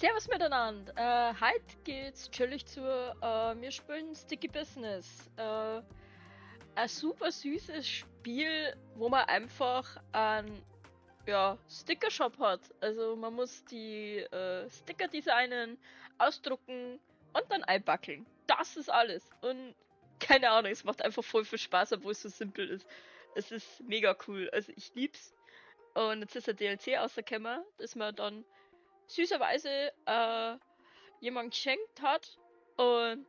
Servus miteinander. Heute geht's chillig zu. Wir spielen Sticky Business. Ein super süßes Spiel, wo man einfach einen Sticker-Shop hat. Also man muss die Sticker designen, ausdrucken und dann einbackeln. Das ist alles. Und keine Ahnung, es macht einfach voll viel Spaß, obwohl es so simpel ist. Es ist mega cool. Also ich lieb's. Und jetzt ist der DLC rausgekommen, dass man dann süßerweise jemand geschenkt hat. Und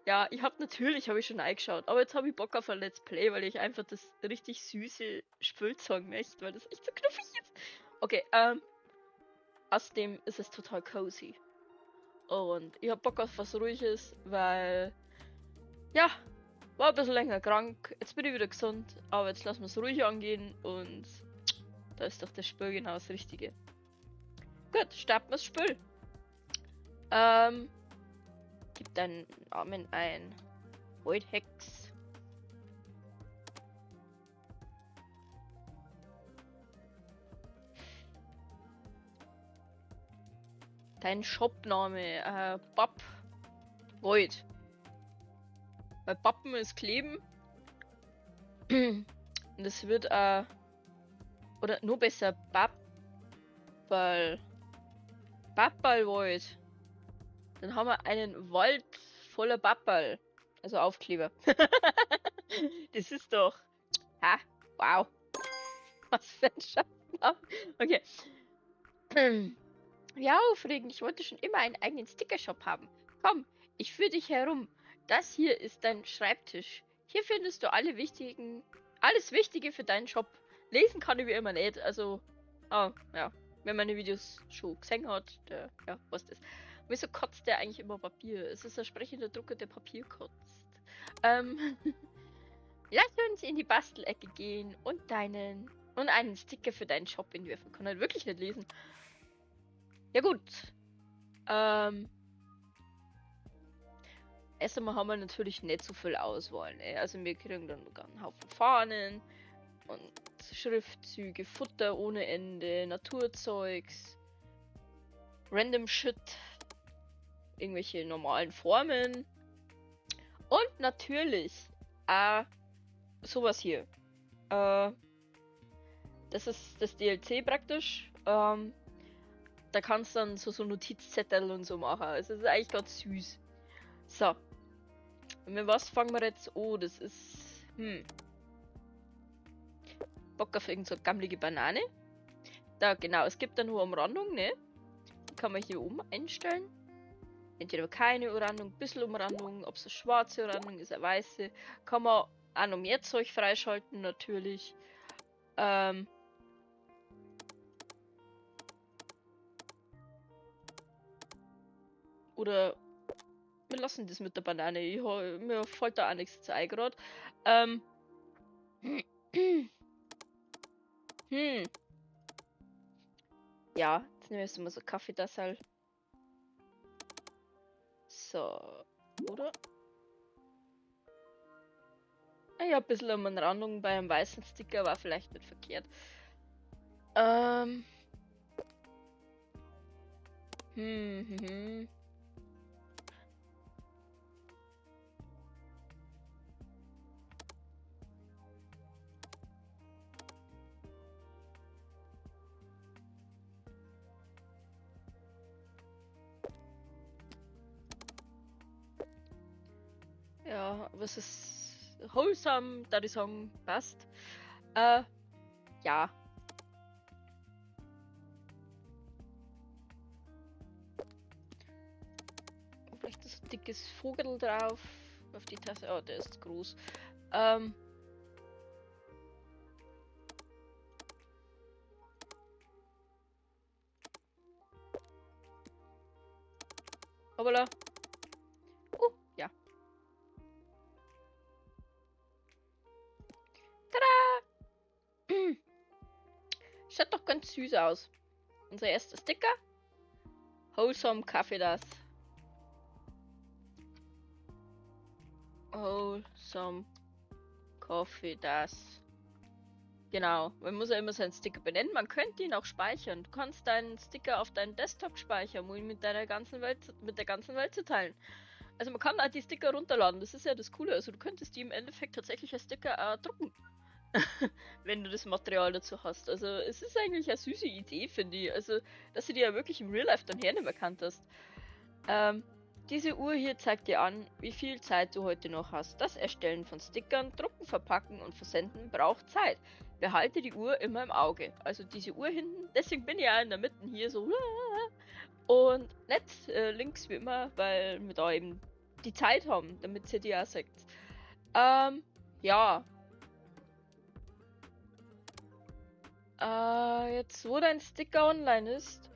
ja, habe ich schon eingeschaut. Aber jetzt habe ich Bock auf ein Let's Play, weil ich einfach das richtig süße Spielzeug möchte, weil das echt so knuffig ist. Okay, außerdem ist es total cozy. Und ich habe Bock auf was Ruhiges, weil ja, war ein bisschen länger krank. Jetzt bin ich wieder gesund, aber jetzt lassen wir es ruhig angehen und da ist doch das Spiel genau das Richtige. Gut, starten wir das Spiel. Gib deinen Namen ein. Void Hex. Dein Shopname. Bab. Void. Weil Bappen ist kleben. Und es wird oder nur besser Babbal. Babbal Void. Dann haben wir einen Wald voller Babbal. Also Aufkleber. Das ist doch. Ha, wow. Was für ein Scheißname. Okay. Ja, aufregend. Ich wollte schon immer einen eigenen Sticker-Shop haben. Komm, ich führe dich herum. Das hier ist dein Schreibtisch. Hier findest du alles Wichtige für deinen Shop. Lesen kann ich wie immer nicht. Also, ja. Wer meine Videos schon gesehen hat, der, ja, was das. Wieso kotzt der eigentlich immer Papier? Es ist ein sprechender Drucker, der Papier kotzt. Lass uns in die Bastelecke gehen und einen Sticker für deinen Shop entwerfen. Kann halt wirklich nicht lesen. Ja gut. Erst einmal haben wir natürlich nicht so viel Auswahl. Ne? Also wir kriegen dann einen Haufen Fahnen und Schriftzüge, Futter ohne Ende, Naturzeugs, Random Shit, irgendwelche normalen Formen und natürlich sowas hier. Das ist das DLC praktisch. Da kannst du dann so Notizzettel und so machen. Also das ist eigentlich ganz süß. So. Und mit was fangen wir jetzt an? Das ist. Bock auf irgend so eine gammelige Banane. Da, genau, es gibt dann nur Umrandung, ne? Die kann man hier oben einstellen. Entweder keine Umrandung, ein bisschen Umrandung, ob es eine schwarze Umrandung ist, eine weiße. Kann man auch noch mehr Zeug freischalten, natürlich. Oder wir lassen das mit der Banane. Mir fällt da auch nichts zu ein gerade. Ja, jetzt nehmen wir jetzt mal so Kaffeetassel. So, oder? Ja, ein bisschen Umrandung bei einem weißen Sticker war vielleicht nicht verkehrt. Ja, aber es ist wholesome, da die Song passt. Ja. Vielleicht ist ein dickes Vogel drauf. Auf die Tasse. Oh, der ist groß. Hoppala. Ja. Tada! Schaut doch ganz süß aus. Unser erster Sticker. Wholesome Kaffee das. Wholesome Coffee das. Genau, man muss ja immer seinen Sticker benennen. Man könnte ihn auch speichern. Du kannst deinen Sticker auf deinen Desktop speichern, um ihn mit deiner ganzen Welt, mit der ganzen Welt zu teilen. Also man kann halt die Sticker runterladen. Das ist ja das Coole. Also du könntest die im Endeffekt tatsächlich als Sticker drucken, wenn du das Material dazu hast. Also es ist eigentlich eine süße Idee, finde ich. Also dass du die ja wirklich im Real Life dann hernehmen kannst. Diese Uhr hier zeigt dir an, wie viel Zeit du heute noch hast. Das Erstellen von Stickern, Drucken, Verpacken und Versenden braucht Zeit. Behalte die Uhr immer im Auge. Also diese Uhr hinten, deswegen bin ich ja in der Mitte hier so. Und nicht links wie immer, weil wir da eben die Zeit haben, damit ihr die auch sagt. Ja. Jetzt wo dein Sticker online ist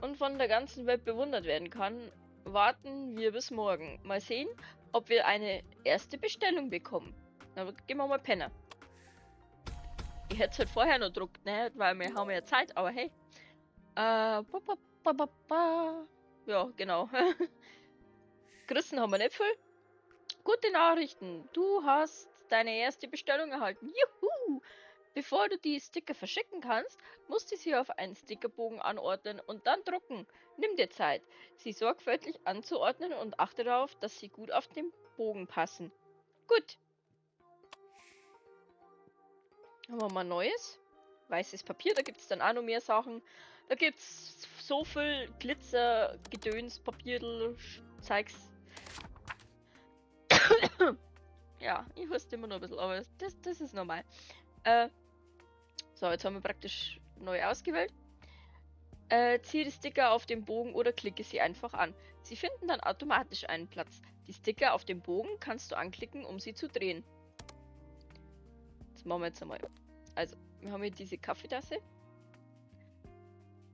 und von der ganzen Welt bewundert werden kann, warten wir bis morgen. Mal sehen, ob wir eine erste Bestellung bekommen. Na, gehen wir mal pennen. Ich hätte es halt vorher noch gedruckt, ne? Weil wir haben ja Zeit, aber hey. Ja, genau. Gerissen haben wir nicht viel. Gute Nachrichten. Du hast deine erste Bestellung erhalten. Juhu! Bevor du die Sticker verschicken kannst, musst du sie auf einen Stickerbogen anordnen und dann drucken. Nimm dir Zeit, sie sorgfältig anzuordnen und achte darauf, dass sie gut auf den Bogen passen. Gut. Haben wir mal Neues. Weißes Papier, da gibt es dann auch noch mehr Sachen. Da gibt es so viel Glitzer, Gedöns, Papierl, Zeugs. Ja, ich huste immer noch ein bisschen, aber das ist normal. So, jetzt haben wir praktisch neu ausgewählt. Ziehe die Sticker auf den Bogen oder klicke sie einfach an. Sie finden dann automatisch einen Platz. Die Sticker auf dem Bogen kannst du anklicken, um sie zu drehen. Das machen wir jetzt einmal. Also, wir haben hier diese Kaffeetasse.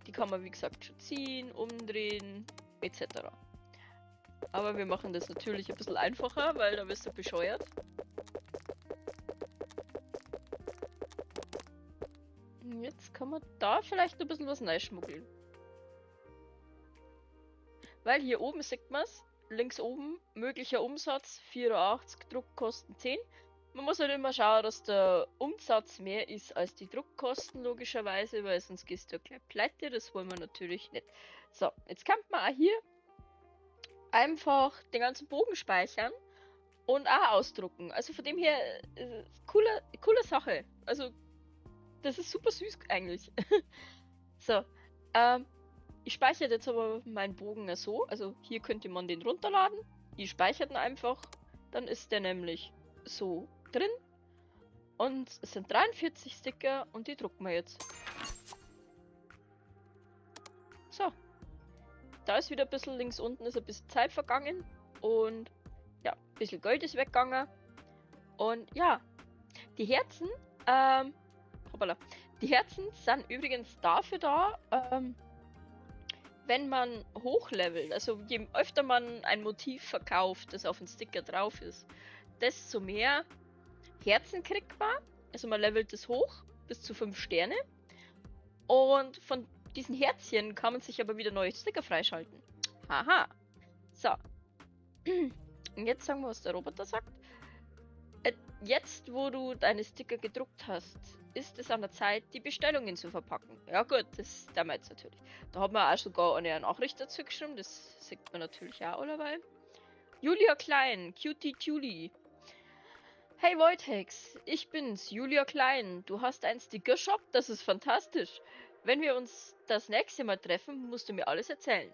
Die kann man, wie gesagt, schon ziehen, umdrehen, etc. Aber wir machen das natürlich ein bisschen einfacher, weil da bist du bescheuert. Jetzt kann man da vielleicht ein bisschen was reinschmuggeln. Weil hier oben sieht man es, links oben, möglicher Umsatz 84, Druckkosten 10. Man muss halt immer schauen, dass der Umsatz mehr ist als die Druckkosten, logischerweise, weil sonst gehst du ja gleich pleite, das wollen wir natürlich nicht. So, jetzt kann man auch hier einfach den ganzen Bogen speichern und auch ausdrucken. Also von dem her, coole Sache. Also, das ist super süß eigentlich. So, ich speichere jetzt aber meinen Bogen so. Also hier könnte man den runterladen. Ich speichere ihn einfach. Dann ist der nämlich so drin. Und es sind 43 Sticker und die drucken wir jetzt. So. Da ist wieder ein bisschen links unten, ist ein bisschen Zeit vergangen. Und ja, ein bisschen Geld ist weggegangen. Und ja, die Herzen, hoppala. Die Herzen sind übrigens dafür da, wenn man hochlevelt, also je öfter man ein Motiv verkauft, das auf dem Sticker drauf ist, desto mehr Herzen kriegt man. Also man levelt es hoch bis zu 5 Sterne. Und von diesen Herzchen kann man sich aber wieder neue Sticker freischalten. Haha. So. Und jetzt sagen wir, was der Roboter sagt. Jetzt, wo du deine Sticker gedruckt hast, ist es an der Zeit, die Bestellungen zu verpacken. Ja gut, das damals natürlich. Da hat man auch sogar eine Nachricht dazu geschrieben, das sieht man natürlich auch allerweil. Julia Klein, Cutie Julie. Hey Wojtex, ich bin's, Julia Klein. Du hast einen Sticker-Shop, das ist fantastisch. Wenn wir uns das nächste Mal treffen, musst du mir alles erzählen.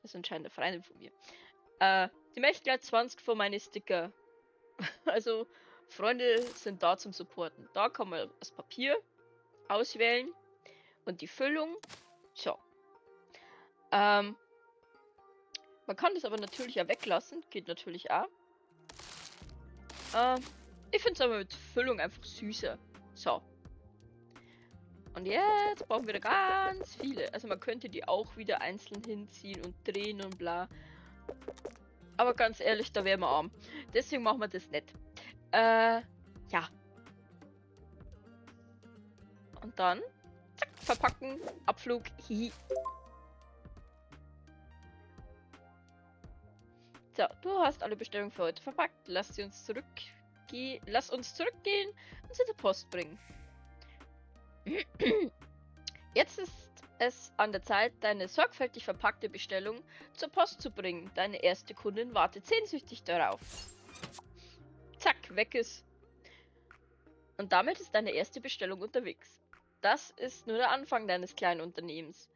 Das ist anscheinend eine Freundin von mir. Die möchte gleich 20 von meine Sticker. Also, Freunde sind da zum Supporten. Da kann man das Papier auswählen und die Füllung. So. Man kann das aber natürlich auch weglassen. Geht natürlich auch. Ich finde es aber mit Füllung einfach süßer. So. Und jetzt brauchen wir da ganz viele. Also man könnte die auch wieder einzeln hinziehen und drehen und bla. Aber ganz ehrlich, da wären wir arm. Deswegen machen wir das nicht. Ja. Und dann, zack, verpacken, Abflug, hihi. So, du hast alle Bestellungen für heute verpackt. Lass uns zurückgehen und sie zur Post bringen. Jetzt ist es an der Zeit, deine sorgfältig verpackte Bestellung zur Post zu bringen. Deine erste Kundin wartet sehnsüchtig darauf. Zack, weg ist. Und damit ist deine erste Bestellung unterwegs. Das ist nur der Anfang deines kleinen Unternehmens.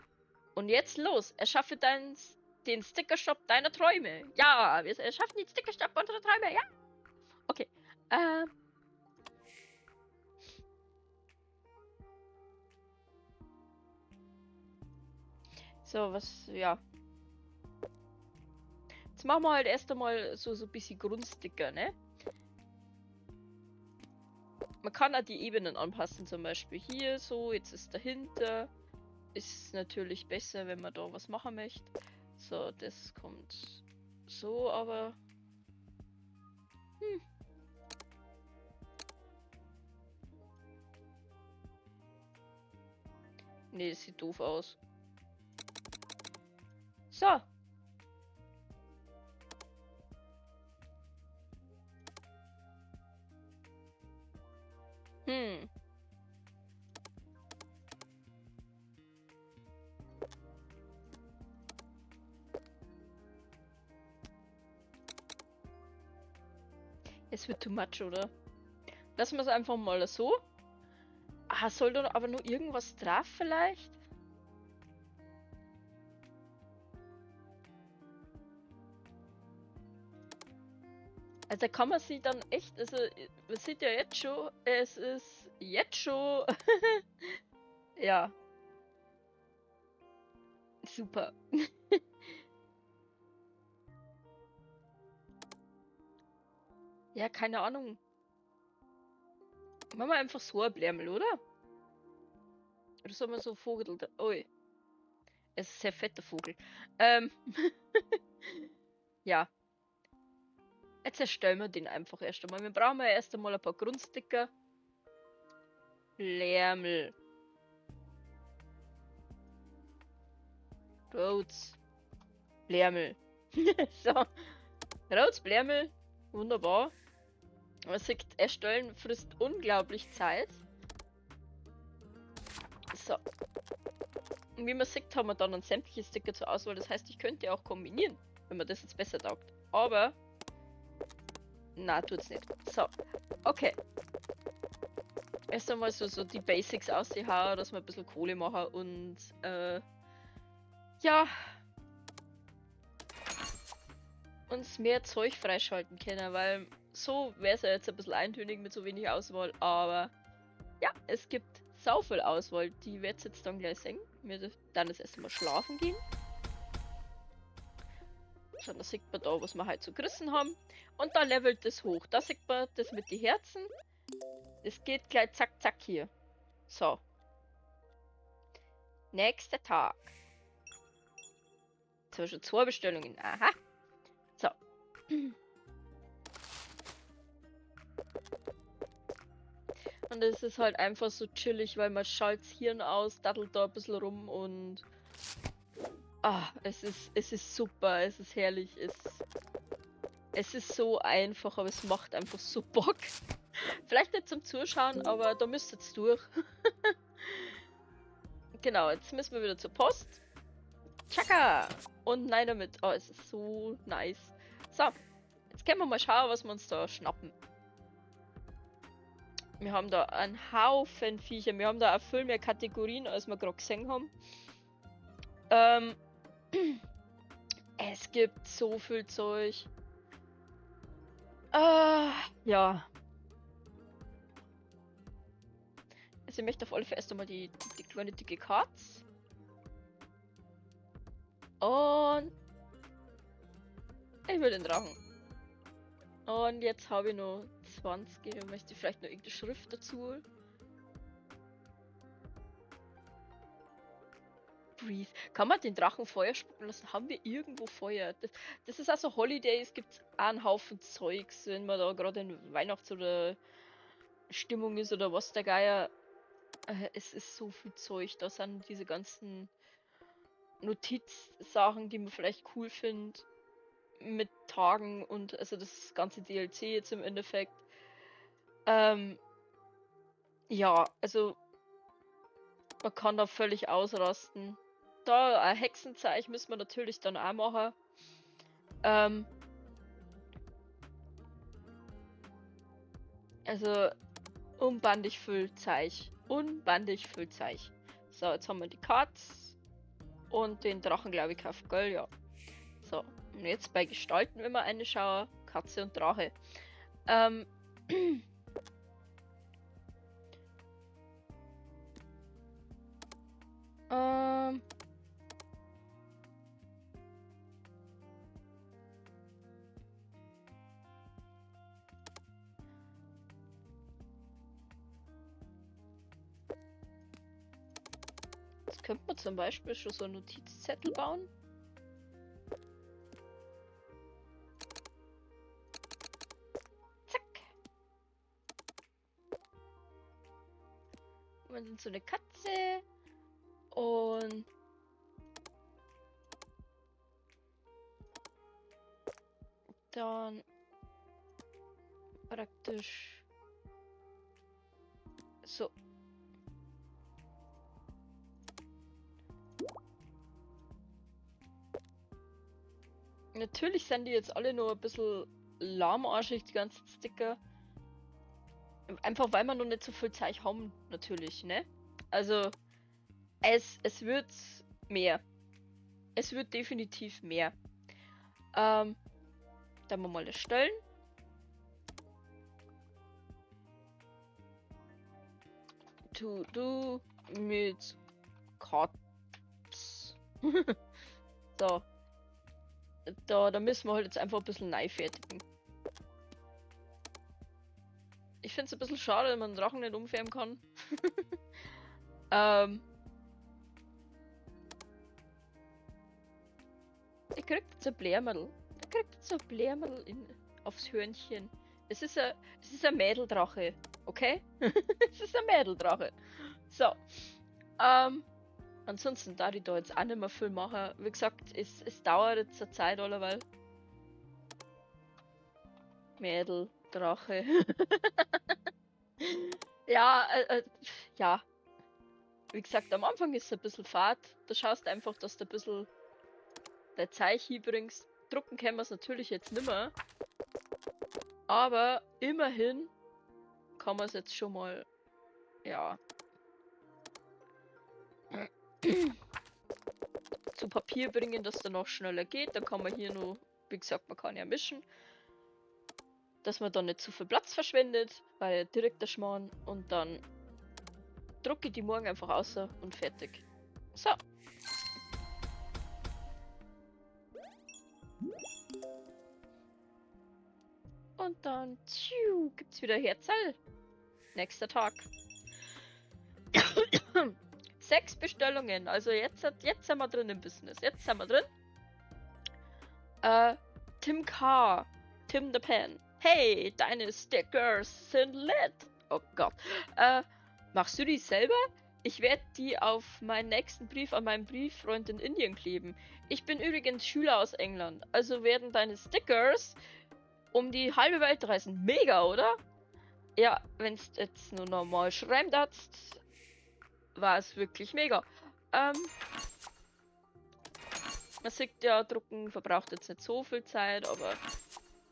Und jetzt los, erschaffe den Stickershop deiner Träume. Ja, wir erschaffen den Stickershop unserer Träume, ja. Okay, so, was, ja. Jetzt machen wir halt erst einmal so ein bisschen Grundsticker, ne? Man kann auch die Ebenen anpassen, zum Beispiel hier so, jetzt ist dahinter. Ist natürlich besser, wenn man da was machen möchte. So, das kommt so, aber... Nee, das sieht doof aus. So. Es wird too much, oder? Lassen wir es einfach mal so. Ah, soll da aber nur irgendwas drauf vielleicht? Also da kann man sich dann echt, also man sieht ja jetzt schon, es ist jetzt schon, ja, super. Ja, keine Ahnung. Machen wir einfach so ein Blärmel, oder? Oder soll man so Vogel da... Ui. Es ist ein sehr fetter Vogel. Ja. Jetzt erstellen wir den einfach erst einmal. Wir brauchen ja erst einmal ein paar Grundsticker. Blärmel. Rhodes. Blärmel. So. Rhodes Blärmel. Wunderbar. Man sieht, erstellen frisst unglaublich Zeit. So. Und wie man sieht, haben wir dann ein sämtliches Sticker zur Auswahl. Das heißt, ich könnte auch kombinieren, wenn man das jetzt besser taugt. Aber... Na, tut's nicht. So. Okay. Erst einmal so die Basics aussehen, dass wir ein bisschen Kohle machen und ja, uns mehr Zeug freischalten können, weil so wäre es ja jetzt ein bisschen eintönig mit so wenig Auswahl, aber ja, es gibt sau viel Auswahl, die werdet ihr jetzt dann gleich sehen. Wir dann das erste Mal schlafen gehen. So, da sieht man da, was wir halt so gerissen haben. Und da levelt es hoch. Da sieht man das mit den Herzen. Das geht gleich zack, zack hier. So. Nächster Tag. Jetzt haben wir schon 2 Bestellungen. Aha. So. Und es ist halt einfach so chillig, weil man schalt's Hirn aus, daddelt da ein bisschen rum und... Ah, es ist super, es ist herrlich, es ist so einfach, aber es macht einfach so Bock. Vielleicht nicht zum Zuschauen, aber da müsst ihr jetzt durch. Genau, jetzt müssen wir wieder zur Post. Tschakka! Und nein damit. Oh, es ist so nice. So, jetzt können wir mal schauen, was wir uns da schnappen. Wir haben da einen Haufen Viecher. Wir haben da auch viel mehr Kategorien, als wir gerade gesehen haben. Es gibt so viel Zeug. Ja. Also ich möchte auf alle Fälle erst einmal die kleine dicke Katz. Und ich will den Drachen. Und jetzt habe ich noch 20. Ich möchte vielleicht noch irgendeine Schrift dazu. Breathe. Kann man den Drachen Feuer spucken lassen? Haben wir irgendwo Feuer? Das ist also Holidays, gibt es einen Haufen Zeugs, wenn man da gerade in Weihnachts- oder Stimmung ist oder was der Geier. Es ist so viel Zeug. Da sind diese ganzen Notizsachen, die man vielleicht cool findet. Mit Tagen und also das ganze DLC jetzt im Endeffekt. Ja, also Man kann da völlig ausrasten. Da ein Hexenzeichen müssen wir natürlich dann auch machen. Also unbandig Füllzeich. Unbandig Füllzeich. So, jetzt haben wir die Katz und den Drachen, glaube ich, gekauft, gell? Ja. So, und jetzt bei Gestalten, wenn wir eine schauen, Katze und Drache. Jetzt könnte man zum Beispiel schon so einen Notizzettel bauen. Zack. Und dann so eine Katze. Und dann praktisch so. Natürlich sind die jetzt alle nur ein bisschen lahmarschig, die ganzen Sticker. Einfach weil wir noch nicht so viel Zeug haben, natürlich, ne? Also, es wird mehr. Es wird definitiv mehr. Dann wir mal erstellen. To-do mit Katz. So. Da müssen wir halt jetzt einfach ein bisschen neu fertigen. Ich finde es ein bisschen schade, wenn man den Drachen nicht umfärben kann. Er kriegt jetzt ein Blärmerl. Er kriegt jetzt ein Blärmerl aufs Hörnchen. Es ist ein Mädeldrache, okay? Es ist ein Mädeldrache. So. Ansonsten da ich da jetzt auch nicht mehr viel machen. Wie gesagt, es dauert jetzt eine Zeit allerweil. Mädeldrache. Ja, ja. Wie gesagt, am Anfang ist es ein bisschen fad. Da schaust du einfach, dass du ein bisschen der Zeichen bringst. Drucken können wir es natürlich jetzt nicht mehr. Aber immerhin kann man es jetzt schon mal, ja, zu Papier bringen, dass der noch schneller geht. Dann kann man hier nur, wie gesagt, man kann ja mischen. Dass man dann nicht zu viel Platz verschwendet, weil direkt der Schmarrn. Und dann drucke ich die morgen einfach aus und fertig. So. Und dann gibt's wieder Herzl. Nächster Tag. 6 Bestellungen. Also jetzt sind wir drin im Business. Jetzt sind wir drin. Tim K. Tim the Pen. Hey, deine Stickers sind lit. Oh Gott. Machst du die selber? Ich werde die auf meinen nächsten Brief an meinen Brieffreund in Indien kleben. Ich bin übrigens Schüler aus England. Also werden deine Stickers um die halbe Welt reisen. Mega, oder? Ja, wenn es jetzt nur normal schreiben darfst, war es wirklich mega. Man sieht ja, drucken verbraucht jetzt nicht so viel Zeit, aber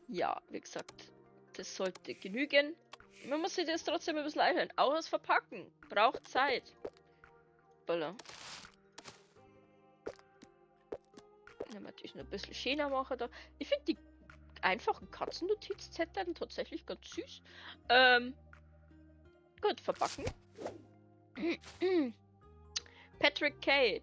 ja, wie gesagt, das sollte genügen. Man muss sich das trotzdem ein bisschen einstellen. Auch das Verpacken braucht Zeit. Voilà. Ja, natürlich noch ein bisschen schöner machen da. Ich finde die einfachen Katzennotizzettel tatsächlich ganz süß. Gut, verpacken. Patrick K.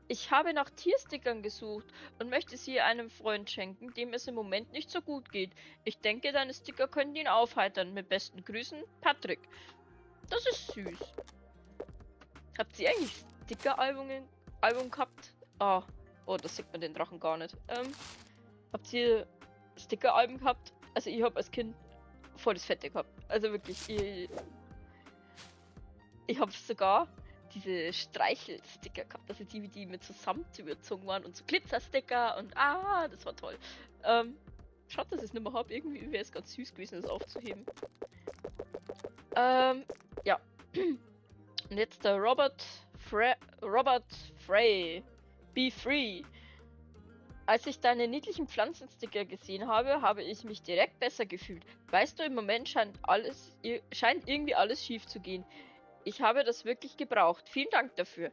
Ich habe nach Tierstickern gesucht und möchte sie einem Freund schenken, dem es im Moment nicht so gut geht. Ich denke, deine Sticker können ihn aufheitern. Mit besten Grüßen, Patrick. Das ist süß. Habt ihr eigentlich Sticker-Album gehabt? Oh, das sieht man den Drachen gar nicht. Habt ihr Sticker-Alben gehabt? Also ich habe als Kind voll das Fette gehabt. Also wirklich, ich habe sogar diese Streichelsticker gehabt, also die mit so Samt überzogen waren und so Glitzersticker und das war toll. Schade, dass ich es nicht mehr habe. Irgendwie wäre es ganz süß gewesen, das aufzuheben. Ja. Und jetzt der Robert Robert Frey. Be free. Als ich deine niedlichen Pflanzensticker gesehen habe, habe ich mich direkt besser gefühlt. Weißt du, im Moment scheint irgendwie alles schief zu gehen. Ich habe das wirklich gebraucht. Vielen Dank dafür.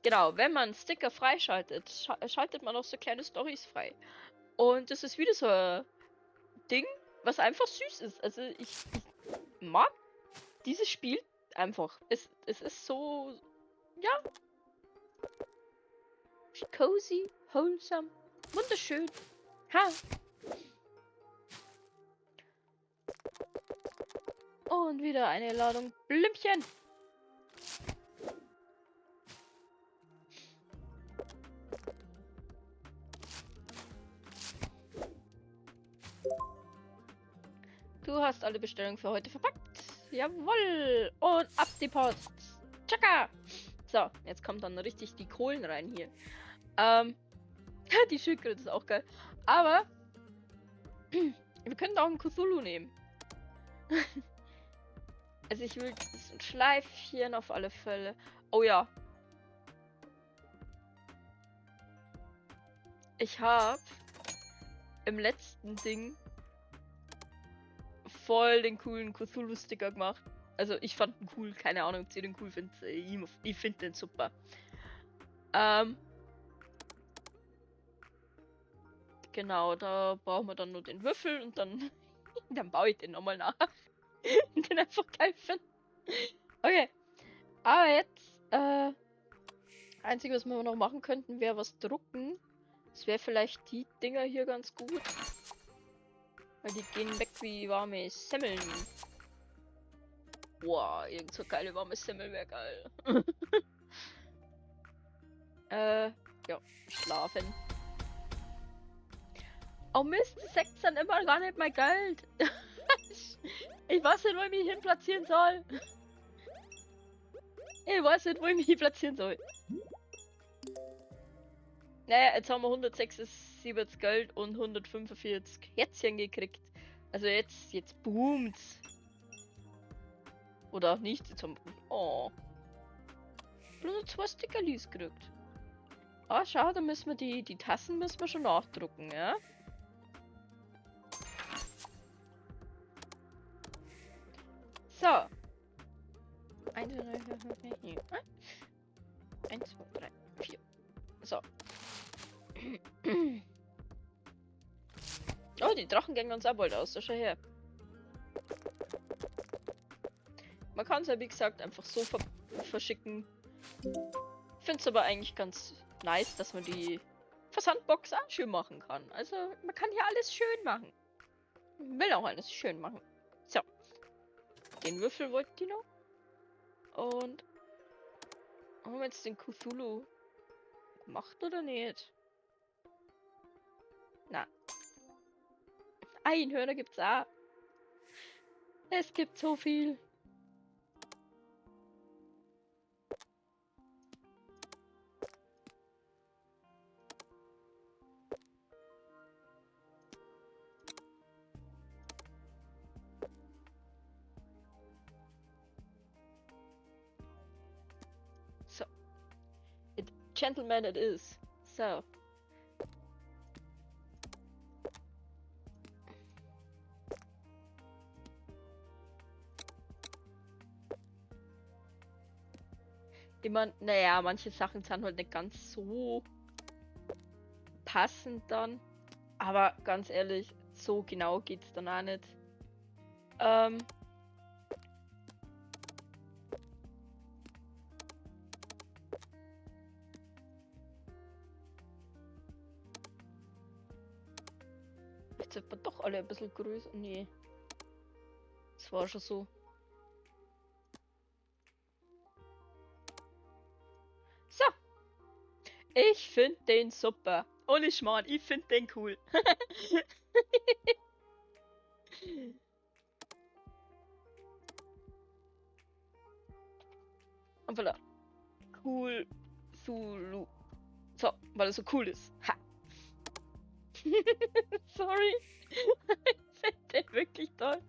Genau, wenn man Sticker freischaltet, schaltet man auch so kleine Storys frei. Und das ist wieder so ein Ding, was einfach süß ist. Also ich mag dieses Spiel einfach. Es ist so, ja, cozy, wholesome, wunderschön. Ha! Und wieder eine Ladung Blümchen. Du hast alle Bestellungen für heute verpackt. Jawohl. Und ab die Post. Tschakka. So, jetzt kommt dann richtig die Kohlen rein hier. Die Schildkröte ist auch geil. Aber wir können auch einen Cthulhu nehmen. Also ich will ein Schleifchen auf alle Fälle. Oh ja. Ich habe im letzten Ding voll den coolen Cthulhu-Sticker gemacht. Also ich fand ihn cool, keine Ahnung, ob ihr den cool findet. Ich finde den super. Genau, da brauchen wir dann nur den Würfel und dann, dann baue ich den nochmal nach. Und den einfach geil finde. Okay. Aber jetzt, einzige, was wir noch machen könnten, wäre was drucken. Das wäre vielleicht die Dinger hier ganz gut. Weil die gehen weg wie warme Semmeln. Boah, irgend so geile warme Semmel wäre geil. Ja, schlafen. Oh Mist, die Sekt sind immer gar nicht mein Geld. Ich weiß nicht, wo ich mich hin platzieren soll. Ich weiß nicht, wo ich mich hin platzieren soll. Naja, jetzt haben wir 176 Geld und 145 Herzchen gekriegt. Also jetzt boomt's. Oder auch nicht, jetzt haben wir... Oh. Bloß 2 Stickerlis gekriegt. Ah, schau, da müssen wir die Tassen müssen wir schon nachdrucken, ja? So. 1, 2, 3, 4, 1, 2, 3, 4. So. Oh, die Drachen gehen ganz auch bald aus, schau her. Man kann es ja wie gesagt einfach so verschicken. Finde es aber eigentlich ganz nice, dass man die Versandbox auch schön machen kann. Also man kann hier alles schön machen. Will auch alles schön machen. So. Den Würfel wollten die noch. Und haben wir jetzt den Cthulhu gemacht oder nicht? Na. Einhörner gibt's auch. Es gibt so viel. So. Gentleman it is. So. Naja, manche Sachen sind halt nicht ganz so passend dann. Aber ganz ehrlich, so genau geht's dann auch nicht. Jetzt sind wir doch alle ein bisschen größer. Nee. Das war schon so. So. Ich finde den super. Ohne Schmarrn, ich finde den cool. Und voilà. Cool Zulu. So, weil er so cool ist. Ha. Sorry. Ich finde den wirklich toll.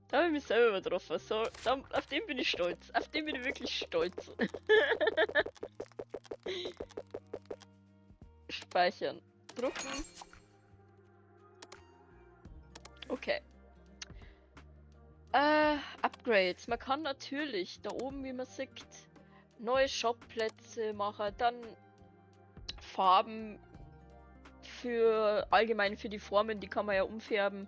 Da habe ich mich selber übertroffen. So, auf den bin ich stolz. Auf den bin ich wirklich stolz. Speichern. Drucken. Okay. Upgrades. Man kann natürlich da oben, wie man sieht, neue Shopplätze machen, dann Farben für allgemein für die Formen, die kann man ja umfärben.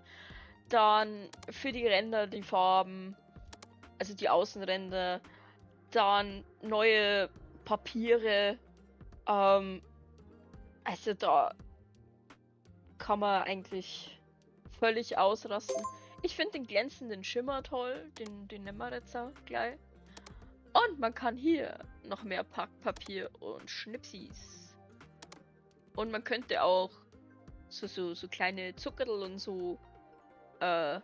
Dann für die Ränder die Farben, also die Außenränder. Dann neue Papiere. Also da kann man eigentlich völlig ausrasten. Ich finde den glänzenden Schimmer toll, den nehmen wir jetzt auch gleich. Und man kann hier noch mehr Packpapier und Schnipsis. Und man könnte auch so kleine Zuckerl und so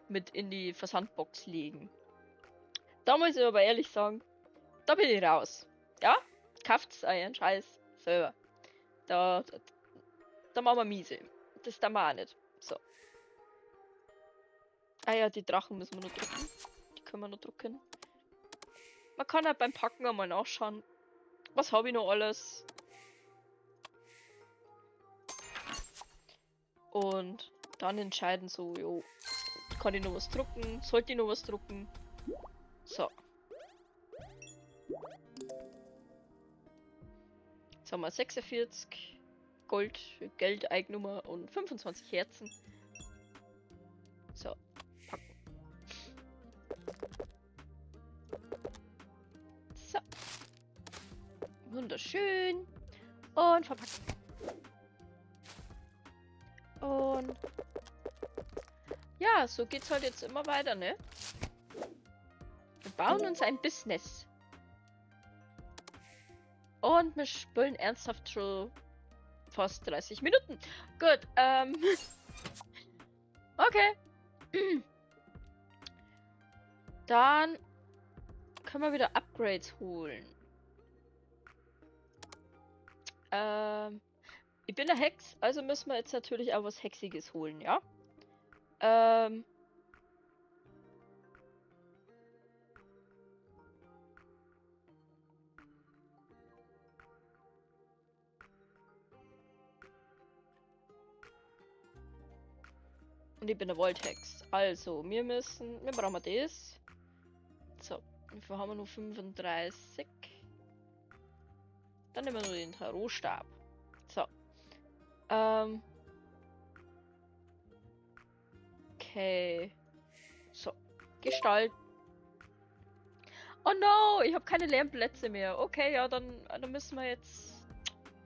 mit in die Versandbox legen. Da muss ich aber ehrlich sagen, da bin ich raus. Ja? Kauft's euren Scheiß selber. Da machen wir miese. Das da wir auch nicht. So. Ah ja, die Drachen müssen wir noch drucken. Die können wir noch drucken. Man kann halt beim Packen einmal nachschauen. Was habe ich noch alles? Und dann entscheiden so, jo, kann ich noch was drucken? Sollte ich noch was drucken? So. Jetzt haben wir 46 Gold, Geldeignummer und 25 Herzen. So, packen. So. Wunderschön. Und verpacken. Und ja, so geht's halt jetzt immer weiter, ne? Wir bauen uns ein Business. Und wir spielen ernsthaft schon fast 30 Minuten. Gut, okay. Dann können wir wieder Upgrades holen. Ich bin eine Hex, also müssen wir jetzt natürlich auch was Hexiges holen, ja? Und ich bin eine Volthex. Also, wir brauchen das. So, wie haben wir nur 35. Dann nehmen wir nur den Tarotstab. So. Okay. So. Gestalt. Oh no, ich habe keine leeren Plätze mehr. Okay, ja, dann müssen wir jetzt...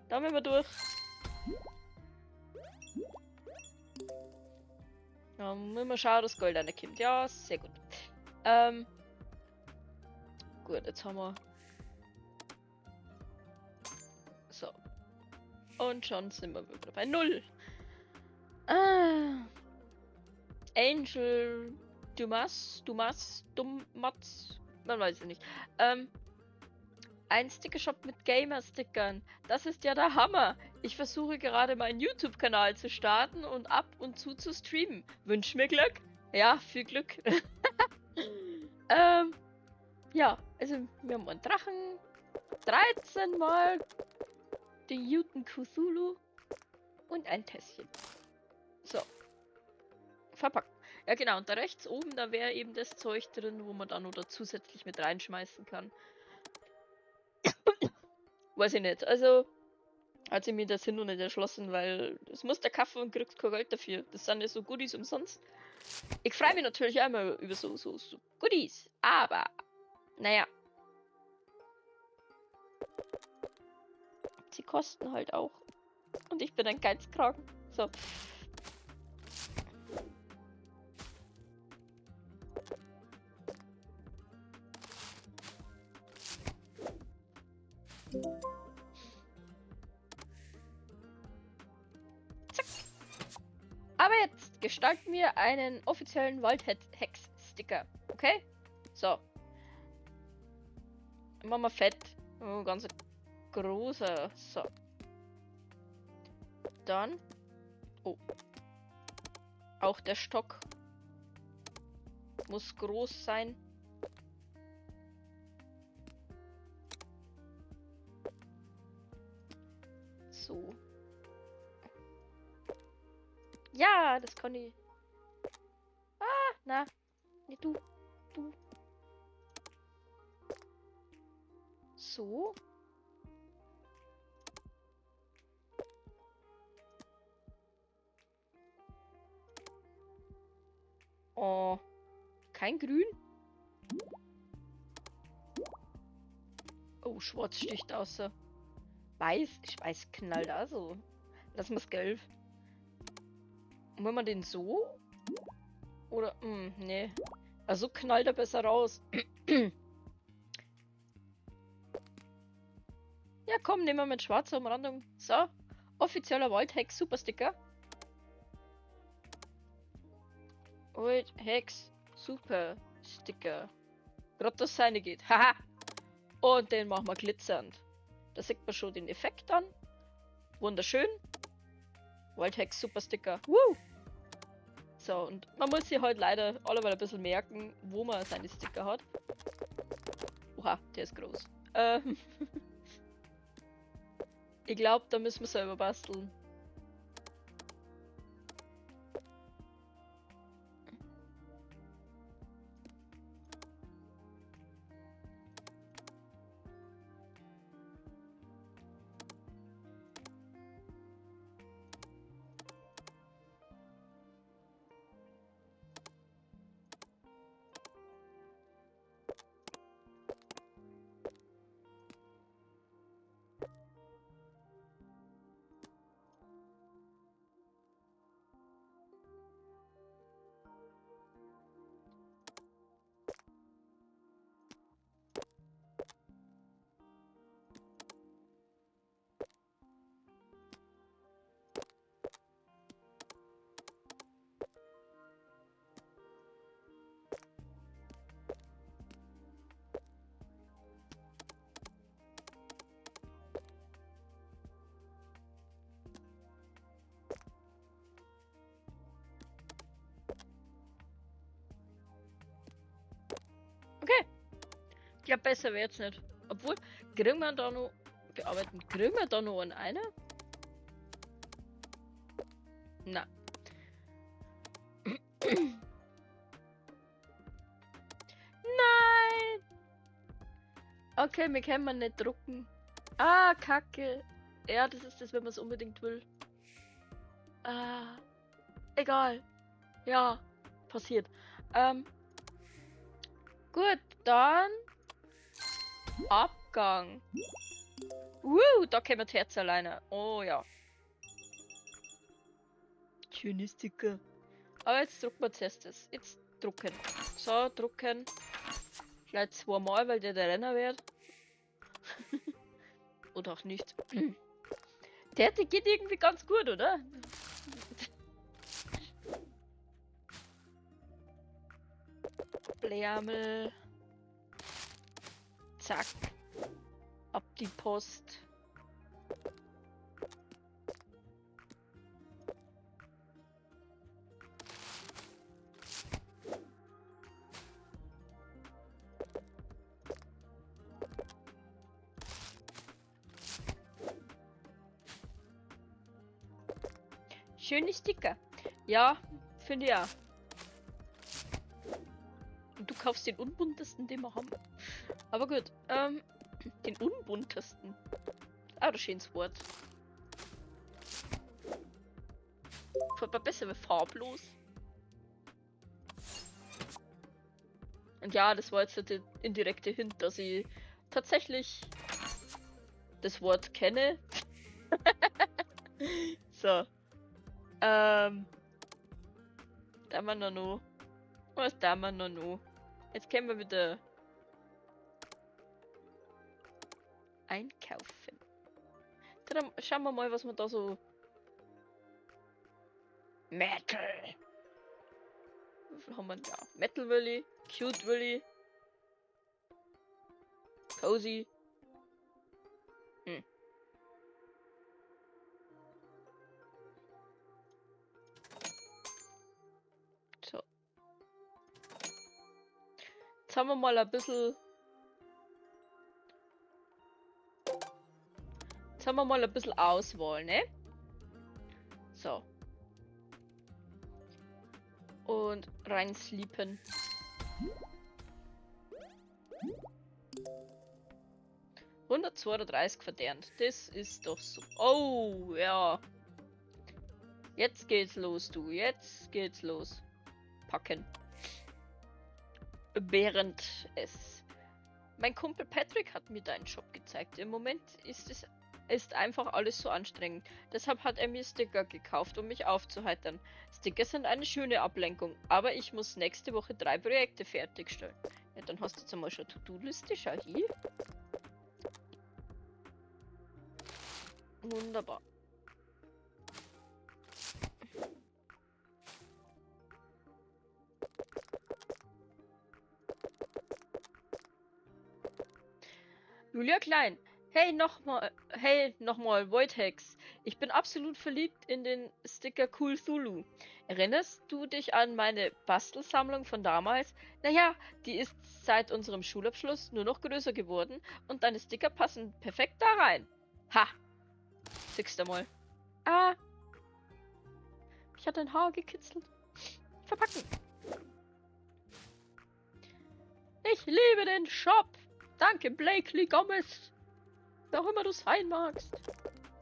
Da müssen wir durch. Müssen wir schauen, dass Gold kommt. Ja, sehr gut. Gut, jetzt haben wir... So. Und schon sind wir wieder bei 0. Angel... Dumas... Man weiß es nicht. Ein Stickershop mit Gamer-Stickern. Das ist ja der Hammer. Ich versuche gerade meinen YouTube-Kanal zu starten und ab und zu streamen. Wünsch mir Glück. Ja, viel Glück. Ja, also wir haben einen Drachen. 13 Mal den Juten Cthulhu und ein Tässchen. So. Verpacken. Ja genau, und da rechts oben, da wäre eben das Zeug drin, wo man dann oder zusätzlich mit reinschmeißen kann. Weiß ich nicht. Also hat sie mir das hin noch nicht erschlossen, weil es muss der Kaffee und kriegt kein Geld dafür. Das sind ja so Goodies umsonst. Ich freue mich natürlich einmal über so Goodies, aber naja. Sie kosten halt auch. Und ich bin ein Geizkragen. So. Zack. Aber jetzt gestalten wir einen offiziellen Waldhex-Sticker. Okay? So. Machen wir fett. Oh, ganz großer. So. Dann. Oh. Auch der Stock Muss groß sein. So. Ja, das kann ich. Ah, na. Nee, du. Du. So. Oh. Kein Grün? Oh, schwarz sticht außer. Weiß? Weiß knallt also. Lass mal's gelb. Und wenn man den so? Oder, nee. Also knallt er besser raus. Ja, komm, nehmen wir mit schwarzer Umrandung. So. Offizieller Waldhex Supersticker. Waldhex Super Sticker. Gerade das seine geht. Haha. Und den machen wir glitzernd. Da sieht man schon den Effekt an. Wunderschön. Wildhex Super Sticker. Woo! So, und man muss sich halt leider alleweil ein bisschen merken, wo man seine Sticker hat. Oha, der ist groß. Ich glaube, da müssen wir selber basteln. Okay. Ich glaube, besser wird's nicht. Obwohl, kriegen wir da noch bearbeiten? Kriegen wir da noch einen? Na. Nein! Okay, wir können man nicht drucken. Ah, Kacke. Ja, das ist das, wenn man es unbedingt will. Ah, egal. Ja, passiert. Gut, dann Abgang. Da können wir das Herz alleine. Oh ja. Schöne Sticker. Aber jetzt drucken wir zuerst das. Jetzt drucken. So, drucken. Vielleicht zweimal, weil der Renner wird. Oder auch nicht. Der geht irgendwie ganz gut, oder? Blärmel. Zack. Ab die Post. Schöne Sticker. Ja, finde ich auch. Und du kaufst den unbuntesten, den wir haben. Aber gut, den unbuntesten. Ah, das schönes Wort. Fällt mir besser wie farblos. Und ja, das war jetzt der indirekte Hint, dass ich tatsächlich das Wort kenne. So. Da wir noch. Was da wir noch? Jetzt können wir wieder einkaufen. Dann schauen wir mal, was wir da so. Metal! Wie viel haben wir da? Metal Willy, Cute Willy, Cozy. So. Jetzt haben wir mal ein bisschen. Jetzt haben wir mal ein bisschen Auswahl, ne? So. Und rein sleepen. $132 verdient. Das ist doch so. Oh, ja. Jetzt geht's los, du. Jetzt geht's los. Packen. Während es. Mein Kumpel Patrick hat mir deinen Shop gezeigt. Im Moment ist einfach alles so anstrengend. Deshalb hat er mir Sticker gekauft, um mich aufzuheitern. Sticker sind eine schöne Ablenkung, aber ich muss nächste Woche 3 Projekte fertigstellen. Ja, dann hast du jetzt einmal schon To-Do-Liste, schau hier. Wunderbar. Julia Klein. Hey nochmal, Voidhex. Ich bin absolut verliebt in den Sticker Cool Thulu. Erinnerst du dich an meine Bastelsammlung von damals? Naja, die ist seit unserem Schulabschluss nur noch größer geworden und deine Sticker passen perfekt da rein. Ha! Siehst du mal. Ah! Ich hatte ein Haar gekitzelt. Verpacken. Ich liebe den Shop. Danke, Blakely Gomez. Wer auch immer du sein magst.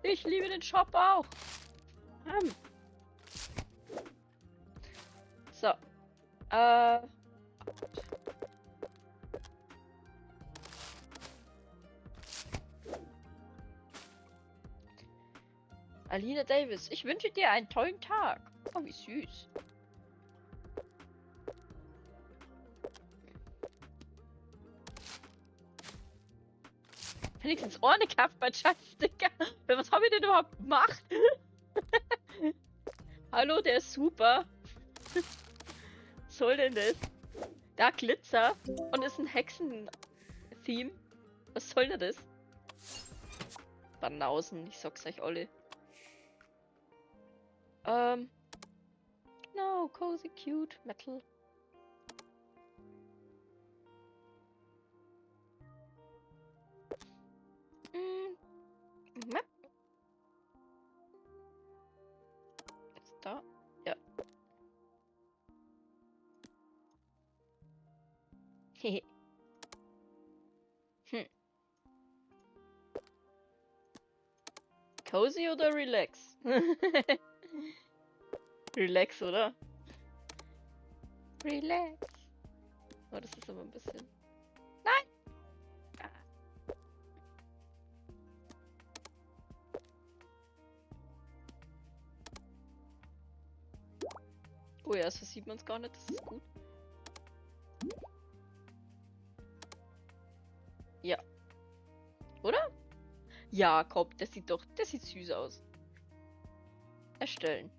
Ich liebe den Shop auch. So. Alina Davis, ich wünsche dir einen tollen Tag. Oh, wie süß. Wenigstens ohne gehabt bei Sticker. Was habe ich denn überhaupt gemacht? Hallo, der ist super. Was soll denn das? Da Glitzer und ist ein Hexen-Theme. Was soll denn das? Banausen, ich sag's euch alle. No, cozy, cute, metal. Map. Jetzt da. Ja. Hehe. Cozy oder relax? Relax, oder? Relax. Oh, das ist aber ein bisschen... Nein! Ah. Oh ja, so sieht man es gar nicht. Das ist gut. Ja. Oder? Ja, komm, das sieht süß aus. Erstellen.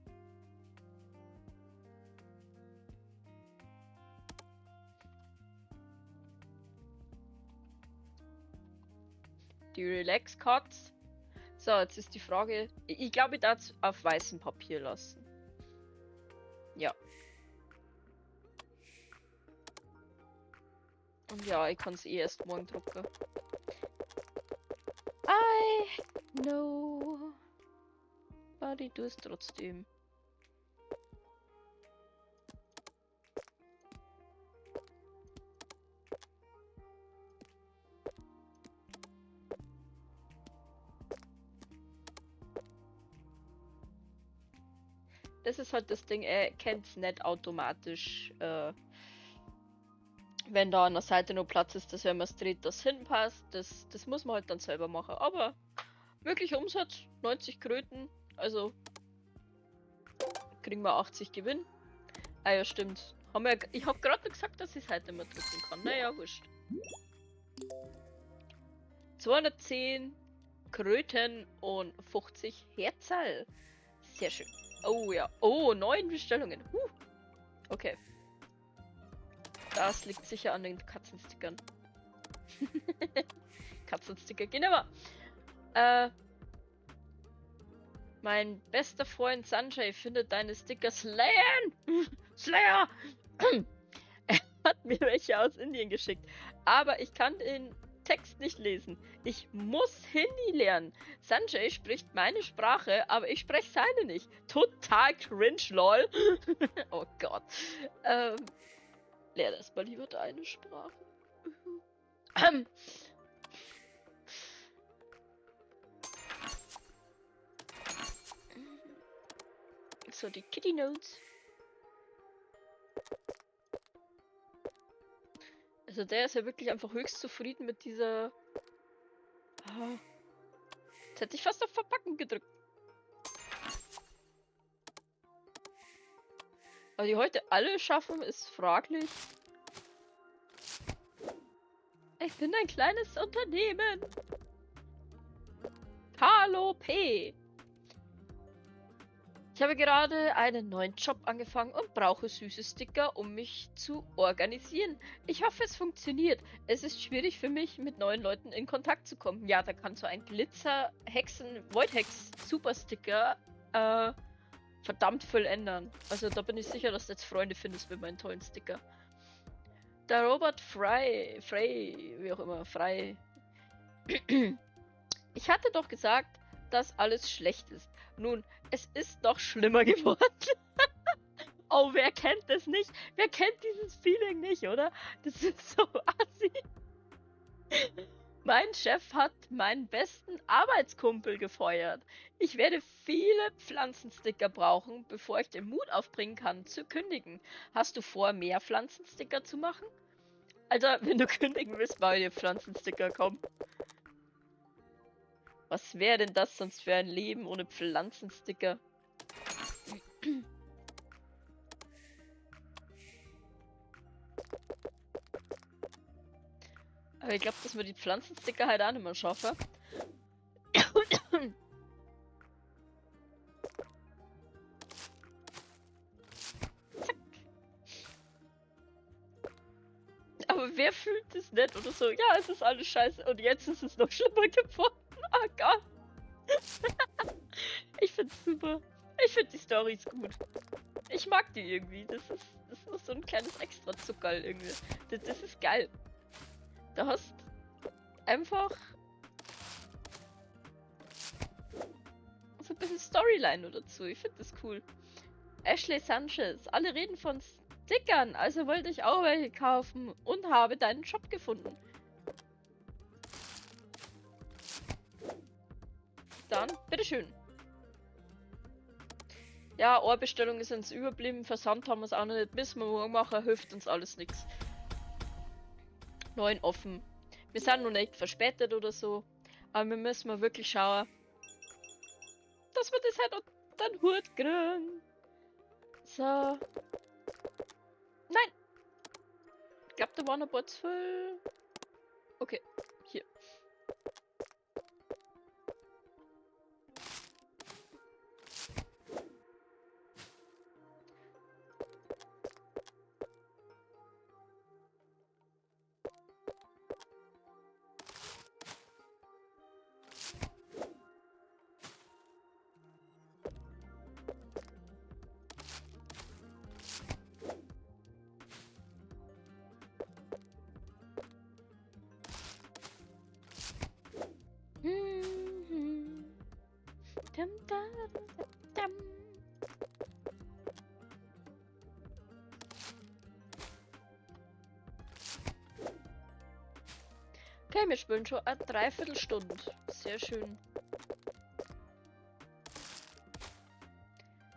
Die Relax Cards. So, jetzt ist die Frage. Ich glaube, ich darf es auf weißem Papier lassen. Ja. Und ja, ich kann es eh erst morgen drucken. I know. Aber ich tue es trotzdem. Das ist halt das Ding, er kennt es nicht automatisch, wenn da an der Seite noch Platz ist, dass wenn man es dreht, das hinpasst. Das muss man halt dann selber machen. Aber wirklich Umsatz, 90 Kröten, also kriegen wir 80 Gewinn. Ah ja, stimmt. Ich habe gerade gesagt, dass ich es heute mal drücken kann. Naja, wurscht. 210 Kröten und 50 Herzl. Sehr schön. Oh ja. Oh, 9 Bestellungen. Okay. Das liegt sicher an den Katzenstickern. Katzensticker gehen immer. Mein bester Freund Sanjay findet deine Sticker slayen. Slayer! hat mir welche aus Indien geschickt. Aber ich kann den Text nicht lesen. Ich muss Hindi lernen. Sanjay spricht meine Sprache, aber ich spreche seine nicht. Total cringe, lol. Oh Gott. Lerne erstmal lieber deine Sprache. So, die Kitty Notes. Also der ist ja wirklich einfach höchst zufrieden mit dieser... Ah. Jetzt hätte ich fast auf Verpacken gedrückt. Aber die heute alle schaffen, ist fraglich. Ich bin ein kleines Unternehmen. Hallo P. Ich habe gerade einen neuen Job angefangen und brauche süße Sticker, um mich zu organisieren. Ich hoffe, es funktioniert. Es ist schwierig für mich, mit neuen Leuten in Kontakt zu kommen. Ja, da kann so ein Glitzer-Hexen-Void-Hex-Super-Sticker verdammt viel ändern. Also da bin ich sicher, dass du jetzt Freunde findest mit meinen tollen Sticker. Der Robert Frey, wie auch immer, Frey. Ich hatte doch gesagt, dass alles schlecht ist. Nun, es ist noch schlimmer geworden. Oh, wer kennt das nicht? Wer kennt dieses Feeling nicht, oder? Das ist so assi. Mein Chef hat meinen besten Arbeitskumpel gefeuert. Ich werde viele Pflanzensticker brauchen, bevor ich den Mut aufbringen kann, zu kündigen. Hast du vor, mehr Pflanzensticker zu machen? Alter, wenn du kündigen willst, mal dir Pflanzensticker, komm. Was wäre denn das sonst für ein Leben ohne Pflanzensticker? Aber ich glaube, dass wir die Pflanzensticker halt auch nicht mehr schaffen. Aber wer fühlt es nicht oder so? Ja, es ist alles scheiße und jetzt ist es noch schlimmer geworden. Oh Gott. Ich find's super. Ich find die Storys gut. Ich mag die irgendwie. Das ist so ein kleines Extra-Zuckerl irgendwie. Das ist geil. Du hast einfach so ein bisschen Storyline oder dazu. Ich find das cool. Ashley Sanchez. Alle reden von Stickern, also wollte ich auch welche kaufen und habe deinen Shop gefunden. Dann, bitteschön. Ja, Ohrbestellung ist uns überblieben, Versand haben wir es auch noch nicht, müssen wir morgen machen, hilft uns alles nichts. 9 offen. Wir sind noch nicht verspätet oder so, aber wir müssen mal wirklich schauen, dass wir das halt unter den Hut kriegen. So. Nein! Ich glaube, da waren ein paar zu viel. Okay, hier. Dum, dum, dum. Okay, wir spielen schon eine Dreiviertelstunde. Sehr schön.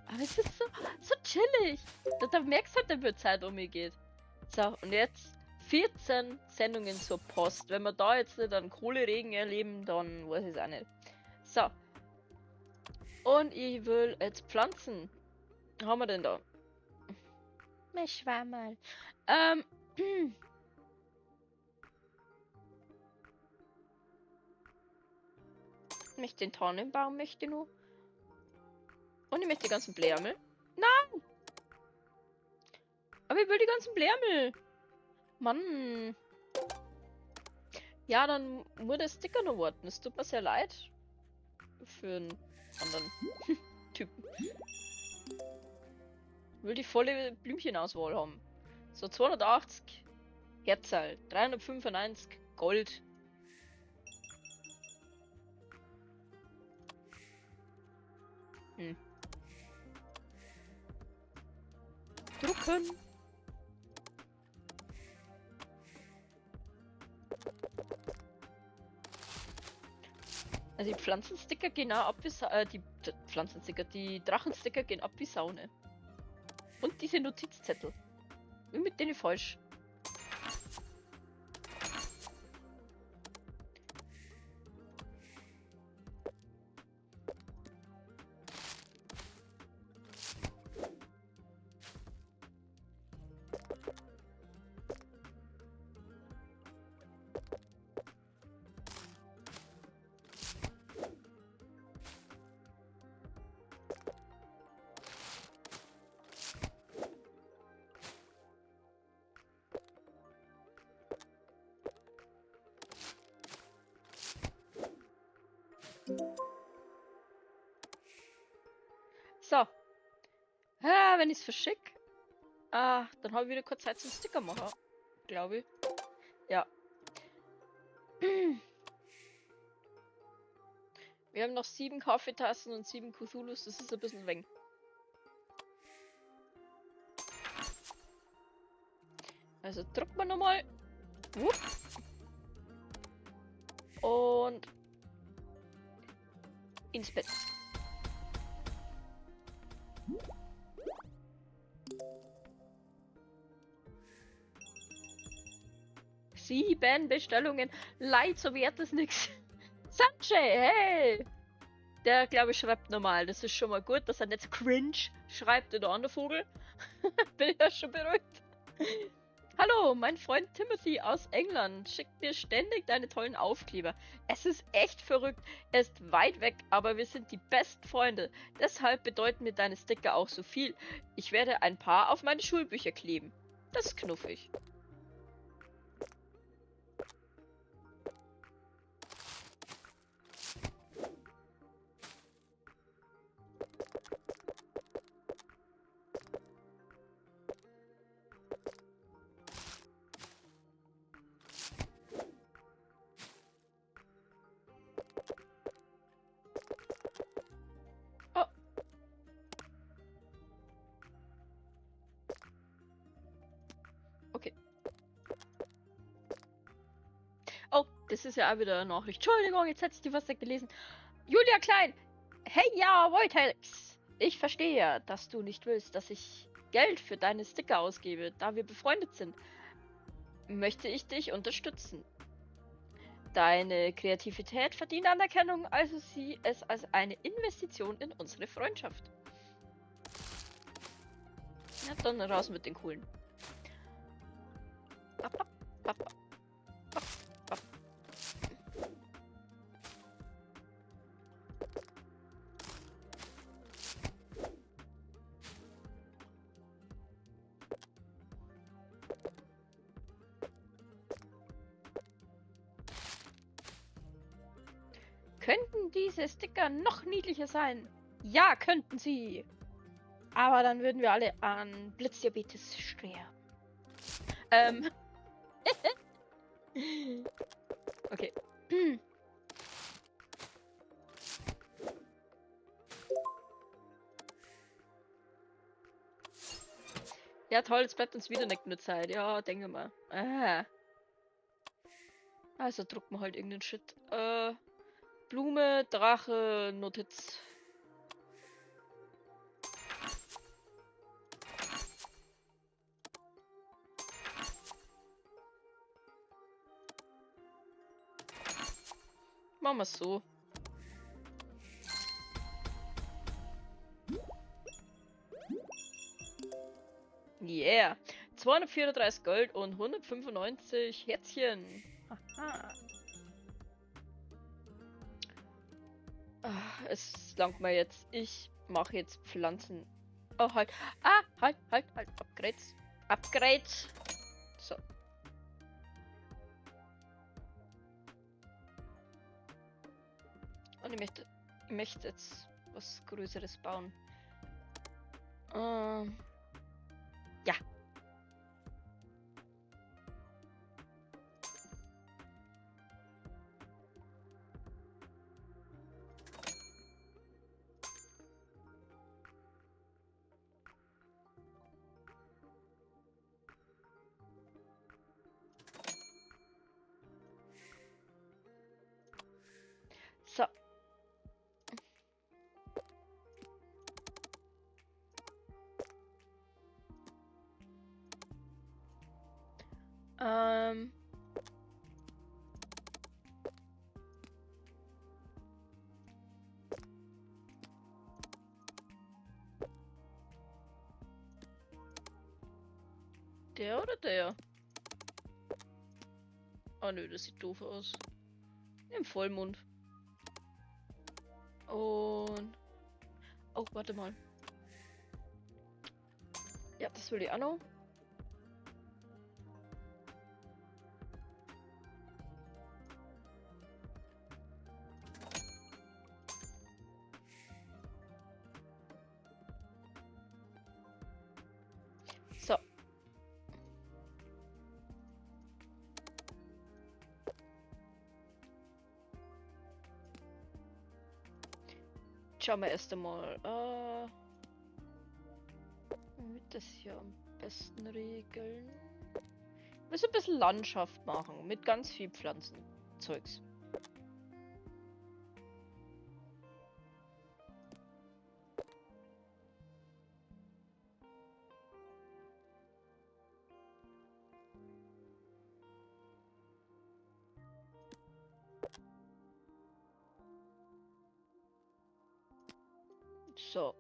Aber es ist so chillig. Da merkst du halt, wie die Zeit um mich geht. So, und jetzt 14 Sendungen zur Post. Wenn wir da jetzt nicht einen Kohleregen erleben, dann weiß ich es auch nicht. So. Und ich will jetzt pflanzen. Was haben wir denn da? Mein Schwammerl. Ich möchte den Tannenbaum, möchte ich noch. Und ich möchte die ganzen Blärmel. Nein! Aber ich will die ganzen Blärmel. Mann. Ja, dann muss der Sticker noch warten. Es tut mir sehr leid. Für einen anderen Typen. Ich will die volle Blümchenauswahl haben. So 280 Herzal, 395 Gold. Drucken. Also die Pflanzensticker gehen auch ab wie die Drachensticker gehen ab wie Saune. Und diese Notizzettel. Wie mit denen falsch. So. Wenn ich es verschicke, dann habe ich wieder kurz Zeit zum Sticker machen. Glaube ich. Ja. Wir haben noch 7 Kaffeetassen und 7 Cthulhus, das ist ein bisschen wenig. Also drücken wir nochmal. Und ins Bett. Sieben Bestellungen. Leid, so wert ist nix. Sanjay, hey! Der, glaube ich, schreibt normal. Das ist schon mal gut, dass er nicht cringe schreibt oder andere Vogel. Bin ich ja schon beruhigt. Hallo, mein Freund Timothy aus England schickt mir ständig deine tollen Aufkleber. Es ist echt verrückt. Er ist weit weg, aber wir sind die besten Freunde. Deshalb bedeuten mir deine Sticker auch so viel. Ich werde ein paar auf meine Schulbücher kleben. Das ist knuffig. Das ist ja auch wieder eine Nachricht. Entschuldigung, jetzt hätte ich die was gelesen. Julia Klein! Hey, ja, Voltex! Ich verstehe, dass du nicht willst, dass ich Geld für deine Sticker ausgebe, da wir befreundet sind. Möchte ich dich unterstützen. Deine Kreativität verdient Anerkennung, also sieh es als eine Investition in unsere Freundschaft. Na dann raus mit den Coolen. Könnten diese Sticker noch niedlicher sein? Ja, könnten sie. Aber dann würden wir alle an Blitzdiabetes sterben. Okay. Ja toll, jetzt bleibt uns wieder nicht nur Zeit. Ja, denke mal. Also drucken wir halt irgendeinen Shit. Blume, Drache, Notiz. Machen wir es so. Yeah. 234 Gold und 195 Herzchen. Aha. Es langt mir jetzt. Ich mache jetzt Pflanzen. Oh, halt. Halt. Upgrades. Upgrades. So. Und ich möchte jetzt was Größeres bauen. Ja. Der oder der? Oh nö, das sieht doof aus. Im Vollmond. Und... Oh, warte mal. Ja, das will ich auch noch. So. Schauen wir erst einmal. Wie wird das hier am besten regeln? Ich muss ein bisschen Landschaft machen. Mit ganz viel Pflanzenzeugs. So.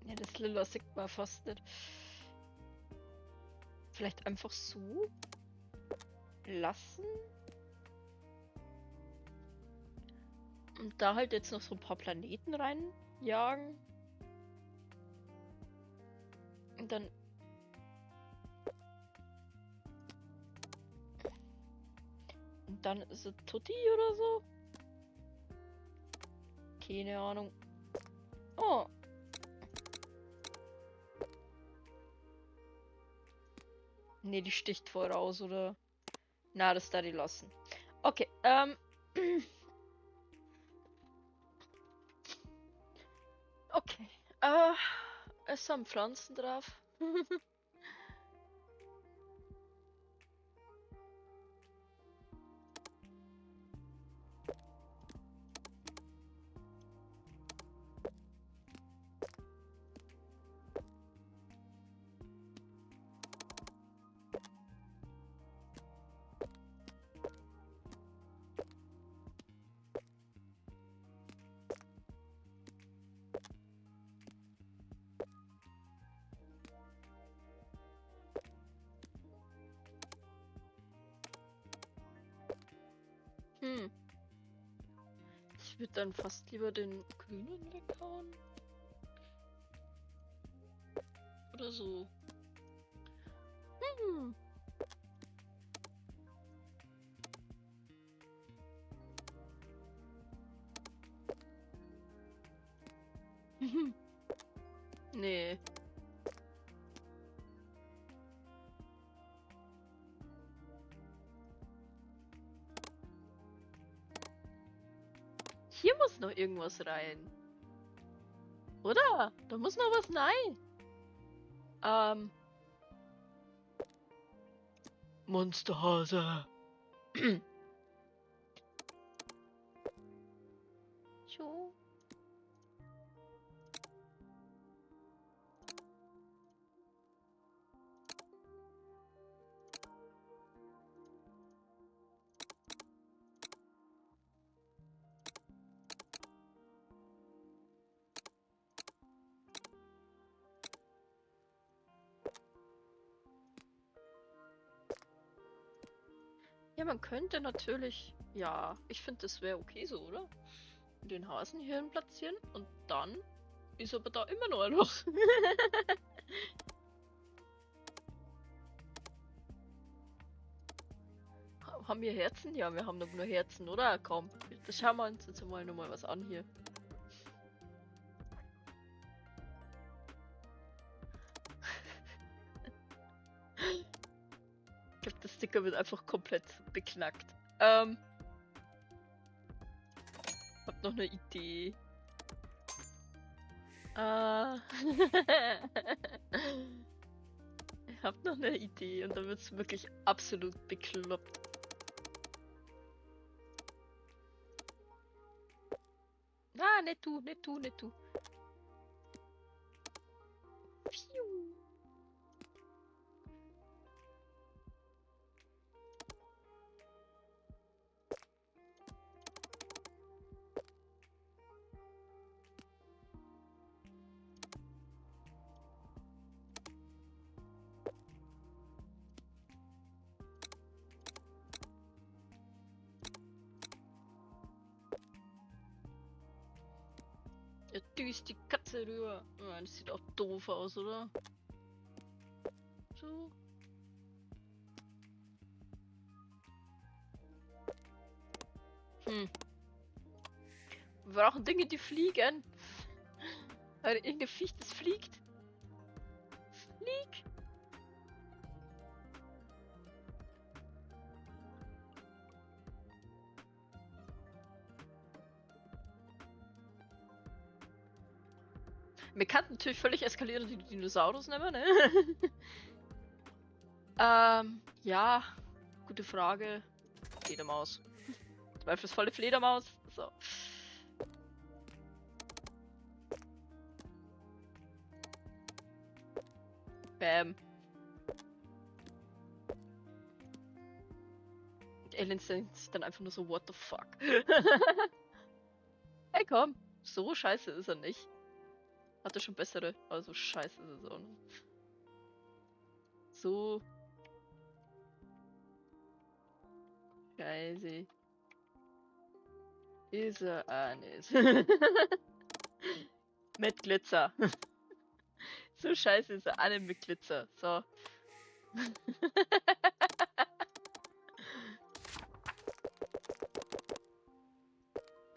Ja, das Lila sieht man fast nicht. Vielleicht einfach so lassen. Und da halt jetzt noch so ein paar Planeten reinjagen. Und dann... Und dann ist es Tutti oder so? Keine Ahnung. Oh. Ne, die sticht voll raus, oder? Na, das da die lassen. Okay, Okay. Es haben Pflanzen drauf. Ich würde dann fast lieber den grünen weghauen. Oder so. Nee. Hier muss noch irgendwas rein. Oder? Da muss noch was rein. Monsterhase. Jo. Ja, man könnte natürlich... Ja, ich finde, das wäre okay so, oder? Den Hasen hier hin platzieren und dann ist aber da immer noch ein Loch. Haben wir Herzen? Ja, wir haben doch nur Herzen, oder? Komm, das schauen wir uns jetzt mal nochmal was an hier. Ich glaube, das Sticker wird einfach komplett beknackt. Hab noch eine Idee. Ich hab noch eine Idee und dann wird's wirklich absolut bekloppt. Ah, nicht du, nicht du, nicht du. Piu. Ja, düst die Katze rüber. Oh, das sieht auch doof aus, oder? So. Wir brauchen Dinge, die fliegen. Irgendein Viech, das fliegt. Flieg! Wir kannten natürlich völlig eskalieren die Dinosaurus nehmen, ne? Ja. Gute Frage. Fledermaus. Zweifelsvolle Fledermaus. So. Bam. Und Aliens denken sich dann einfach nur so, what the fuck? Hey komm, so scheiße ist er nicht. Hatte schon bessere, aber so scheiße ist es auch nicht. So. Scheiße. Ist er auch nicht. Mit Glitzer. So scheiße ist er auch nicht mit Glitzer. So.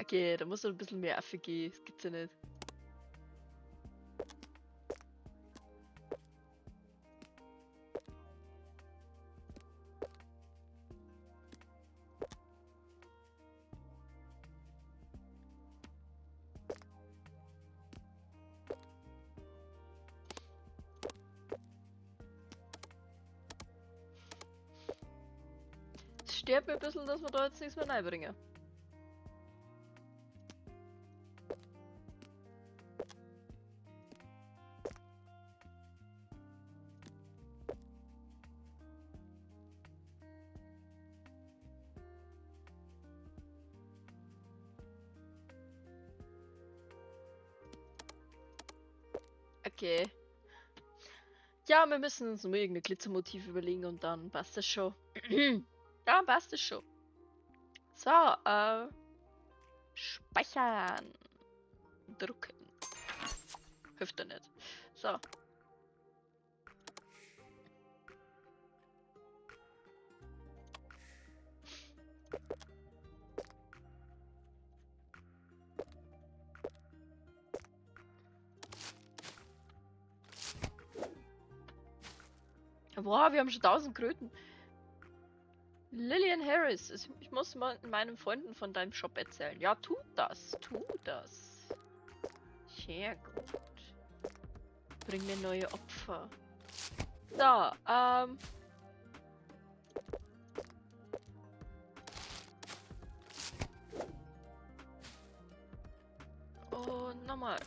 Okay, da muss noch ein bisschen mehr AFG. Das gibt's ja nicht. Es stört mir ein bisschen, dass wir da jetzt nichts mehr reinbringen. Okay. Ja, wir müssen uns nur irgendein Glitzermotiv überlegen und dann passt das schon. Ja, passt das schon. So, speichern. Drucken. Hilft ja nicht. So. Boah, wir haben schon 1000 Kröten. Lillian Harris, ich muss mal meinen Freunden von deinem Shop erzählen. Ja, tu das, tu das. Sehr gut. Bring mir neue Opfer. So, und nochmal.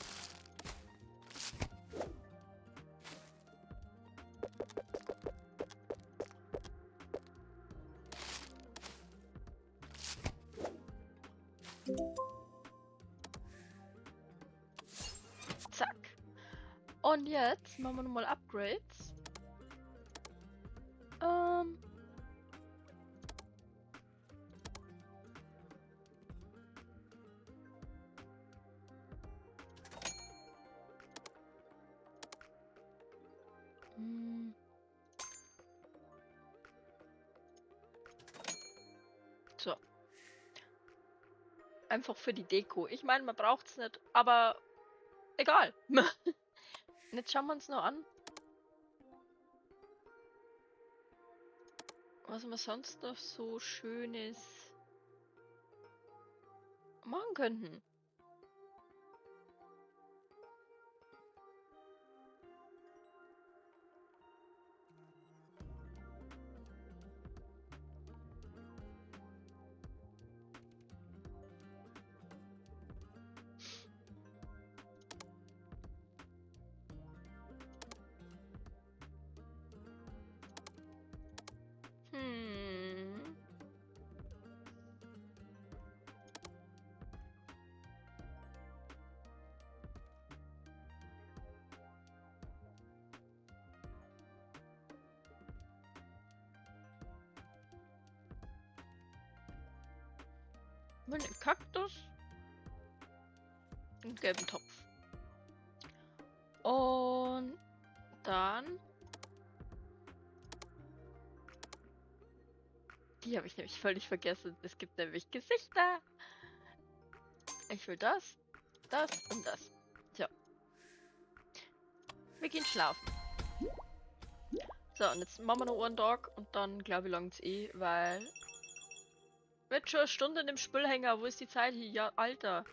Zack. Und jetzt machen wir nochmal Upgrades. So. Einfach für die Deko. Ich meine, man braucht es nicht, aber egal. Jetzt schauen wir uns noch an. was wir sonst noch so Schönes machen könnten. Mit einem Kaktus. Einen gelben Topf. Und dann. Die habe ich nämlich völlig vergessen. Es gibt nämlich Gesichter. Ich will das, das und das. So. Wir gehen schlafen. So, und jetzt machen wir noch einen Tag und dann glaube ich langt's eh, weil. Wird schon eine Stunde in dem Spülhänger. Wo ist die Zeit hier? Ja, Alter.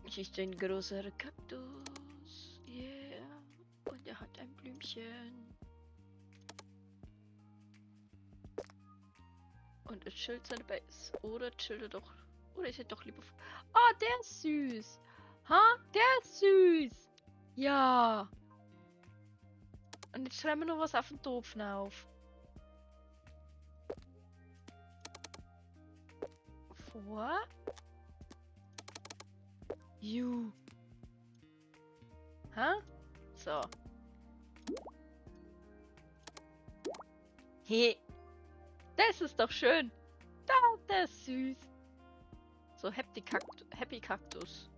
Hier ist ein großer Kaktus. Yeah. Und er hat ein Blümchen. Und er chillt seine Base. Oder chillt er doch. Oder ist er doch lieber. Ah, der ist süß. Ha? Der ist süß. Ja. Und jetzt schreiben wir noch was auf den Topf auf. Vor. You. Ha? So. Hey. Das ist doch schön. Da, der ist süß. So, Happy Cactus.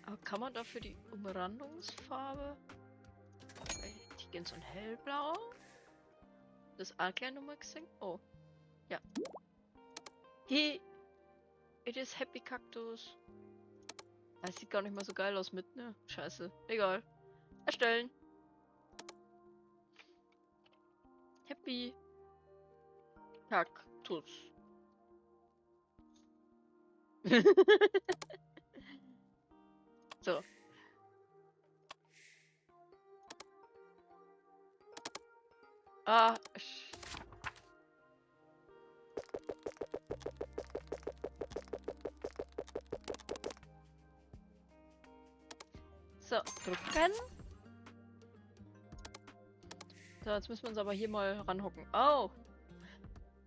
Aber kann man dafür die Umrandungsfarbe? Die gehen so ein hellblau. Das A-Klein nochmal gesehen? Oh. Ja. Hey. It is Happy Cactus. Das sieht gar nicht mal so geil aus mit, ne? Scheiße. Egal. Erstellen. Happy Cactus. So. Ah. So, drücken. So, jetzt müssen wir uns aber hier mal ranhocken. Oh.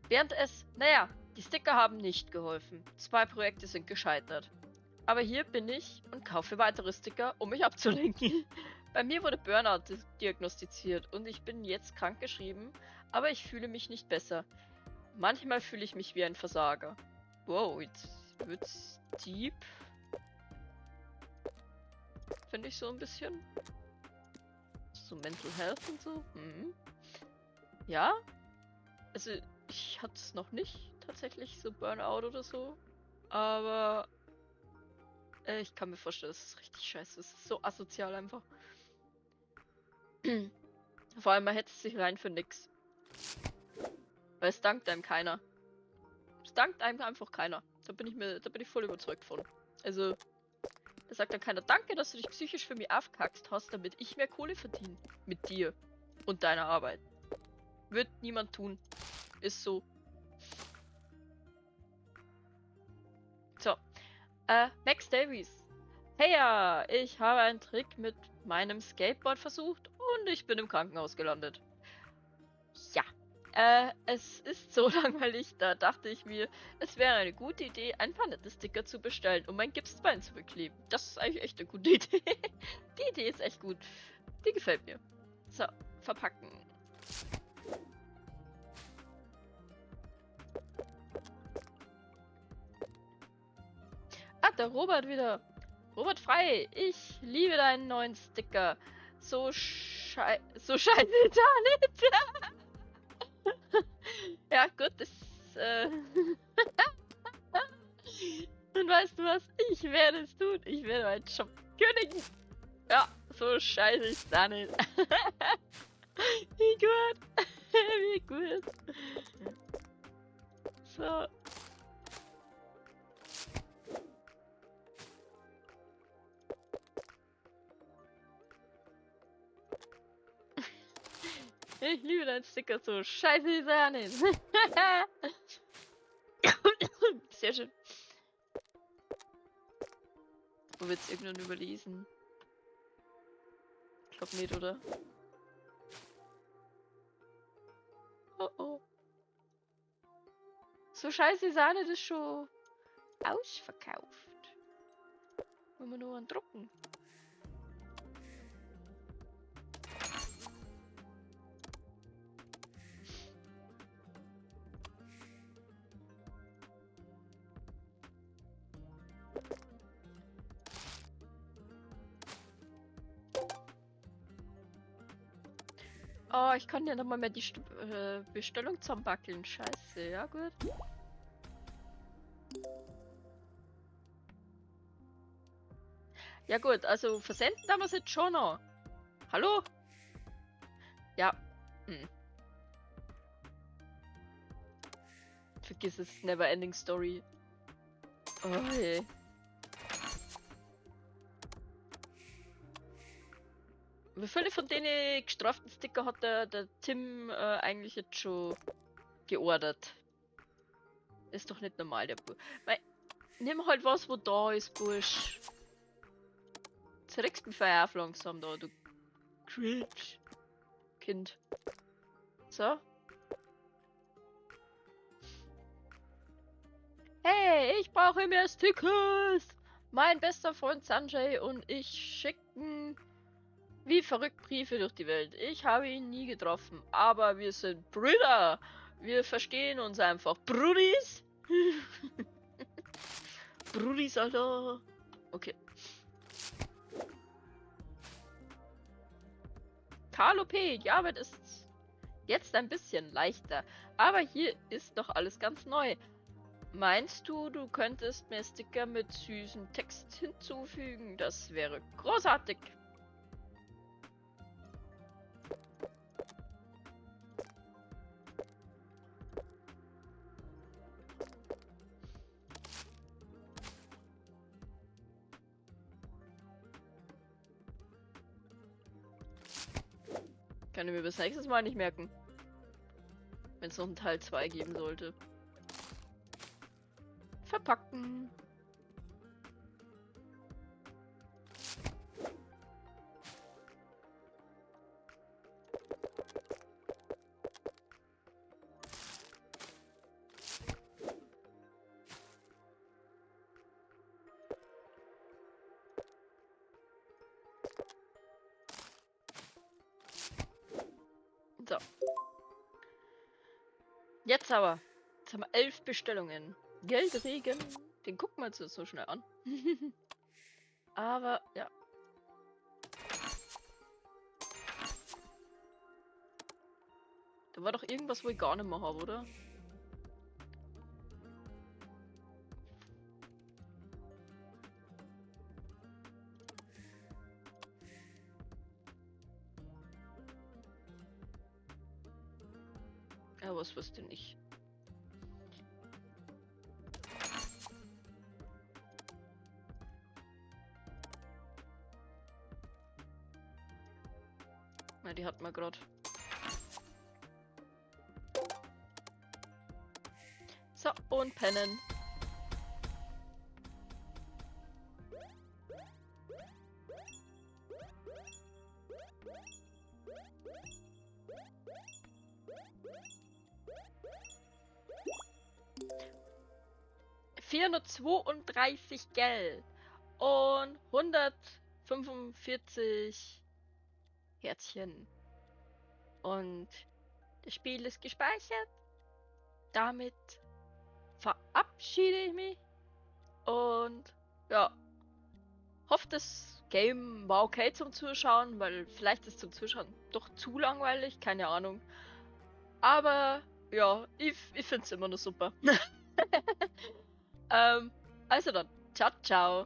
Während es... Naja, die Sticker haben nicht geholfen. 2 Projekte sind gescheitert. Aber hier bin ich und kaufe weitere Sticker, um mich abzulenken. Bei mir wurde Burnout diagnostiziert und ich bin jetzt krankgeschrieben, aber ich fühle mich nicht besser. Manchmal fühle ich mich wie ein Versager. Wow, jetzt wird's deep. Finde ich so ein bisschen. So Mental Health und so. Mhm. Ja. Also, ich hatte es noch nicht tatsächlich, so Burnout oder so. Aber ich kann mir vorstellen, dass es richtig scheiße ist. So asozial einfach. Vor allem, man hetzt sich rein für nix. Weil es dankt einem keiner. Es dankt einem einfach keiner. Da bin ich voll überzeugt von. Also, da sagt dann keiner, danke, dass du dich psychisch für mich aufkackst hast, damit ich mehr Kohle verdiene. Mit dir. Und deiner Arbeit. Wird niemand tun. Ist so. So. Max Davies. Hey ja, ich habe einen Trick mit meinem Skateboard versucht und ich bin im Krankenhaus gelandet. Ja. Es ist so langweilig, da dachte ich mir, es wäre eine gute Idee, ein paar nette Sticker zu bestellen, um mein Gipsbein zu bekleben. Das ist eigentlich echt eine gute Idee. Die Idee ist echt gut. Die gefällt mir. So, verpacken. Ah, der Robert wieder. Robert Frei, ich liebe deinen neuen Sticker. so scheiße da nicht. Ja, gut, das. Und weißt du was? Ich werde es tun. Ich werde meinen Job kündigen. Ja, so scheiße ist da nicht. Wie gut. Wie gut. So. Ich liebe deinen Sticker so. Scheiße ist er nicht. Sehr schön. Wo wird's irgendwann überlesen? Ich glaub nicht, oder? Oh oh. So scheiße ist auch nicht, ist schon ausverkauft. Wollen wir nur einen drucken? Oh, ich kann ja nochmal mehr die Bestellung zusammenbackeln. Scheiße, ja gut. Ja gut, also versenden haben wir es jetzt schon noch. Hallo? Ja. Vergiss es, never ending story. Oh je. Wie viele von denen gestraften Sticker hat der Tim eigentlich jetzt schon geordert? Ist doch nicht normal, der Bursch. Nimm halt was, wo da ist, Bursch. Zerregst mich auf langsam da, du Cringe. Kind. So. Hey, ich brauche mehr Stickers! Mein bester Freund Sanjay und ich schicken wie verrückt Briefe durch die Welt. Ich habe ihn nie getroffen, aber wir sind Brüder. Wir verstehen uns einfach. Brudis? Brudis, Alter. Okay. Carlo P. Die Arbeit ist jetzt ein bisschen leichter, aber hier ist doch alles ganz neu. Meinst du, du könntest mir Sticker mit süßem Text hinzufügen? Das wäre großartig. Kann ich mir bis nächstes Mal nicht merken. Wenn es noch einen Teil 2 geben sollte. Verpacken. So. Jetzt aber. Jetzt haben wir 11 Bestellungen. Geldregen. Den gucken wir uns so schnell an. Aber, ja. Da war doch irgendwas, wo ich gar nicht mehr habe, oder? Ja, was wusste nicht. Na, die hat man gerade. So, und pennen. $432 Geld und 145 Herzchen. Und das Spiel ist gespeichert. Damit verabschiede ich mich und ja, hoffe, das Game war okay zum Zuschauen, weil vielleicht ist zum Zuschauen doch zu langweilig, keine Ahnung. Aber ja, ich finde es immer noch super. Also dann, ciao, ciao.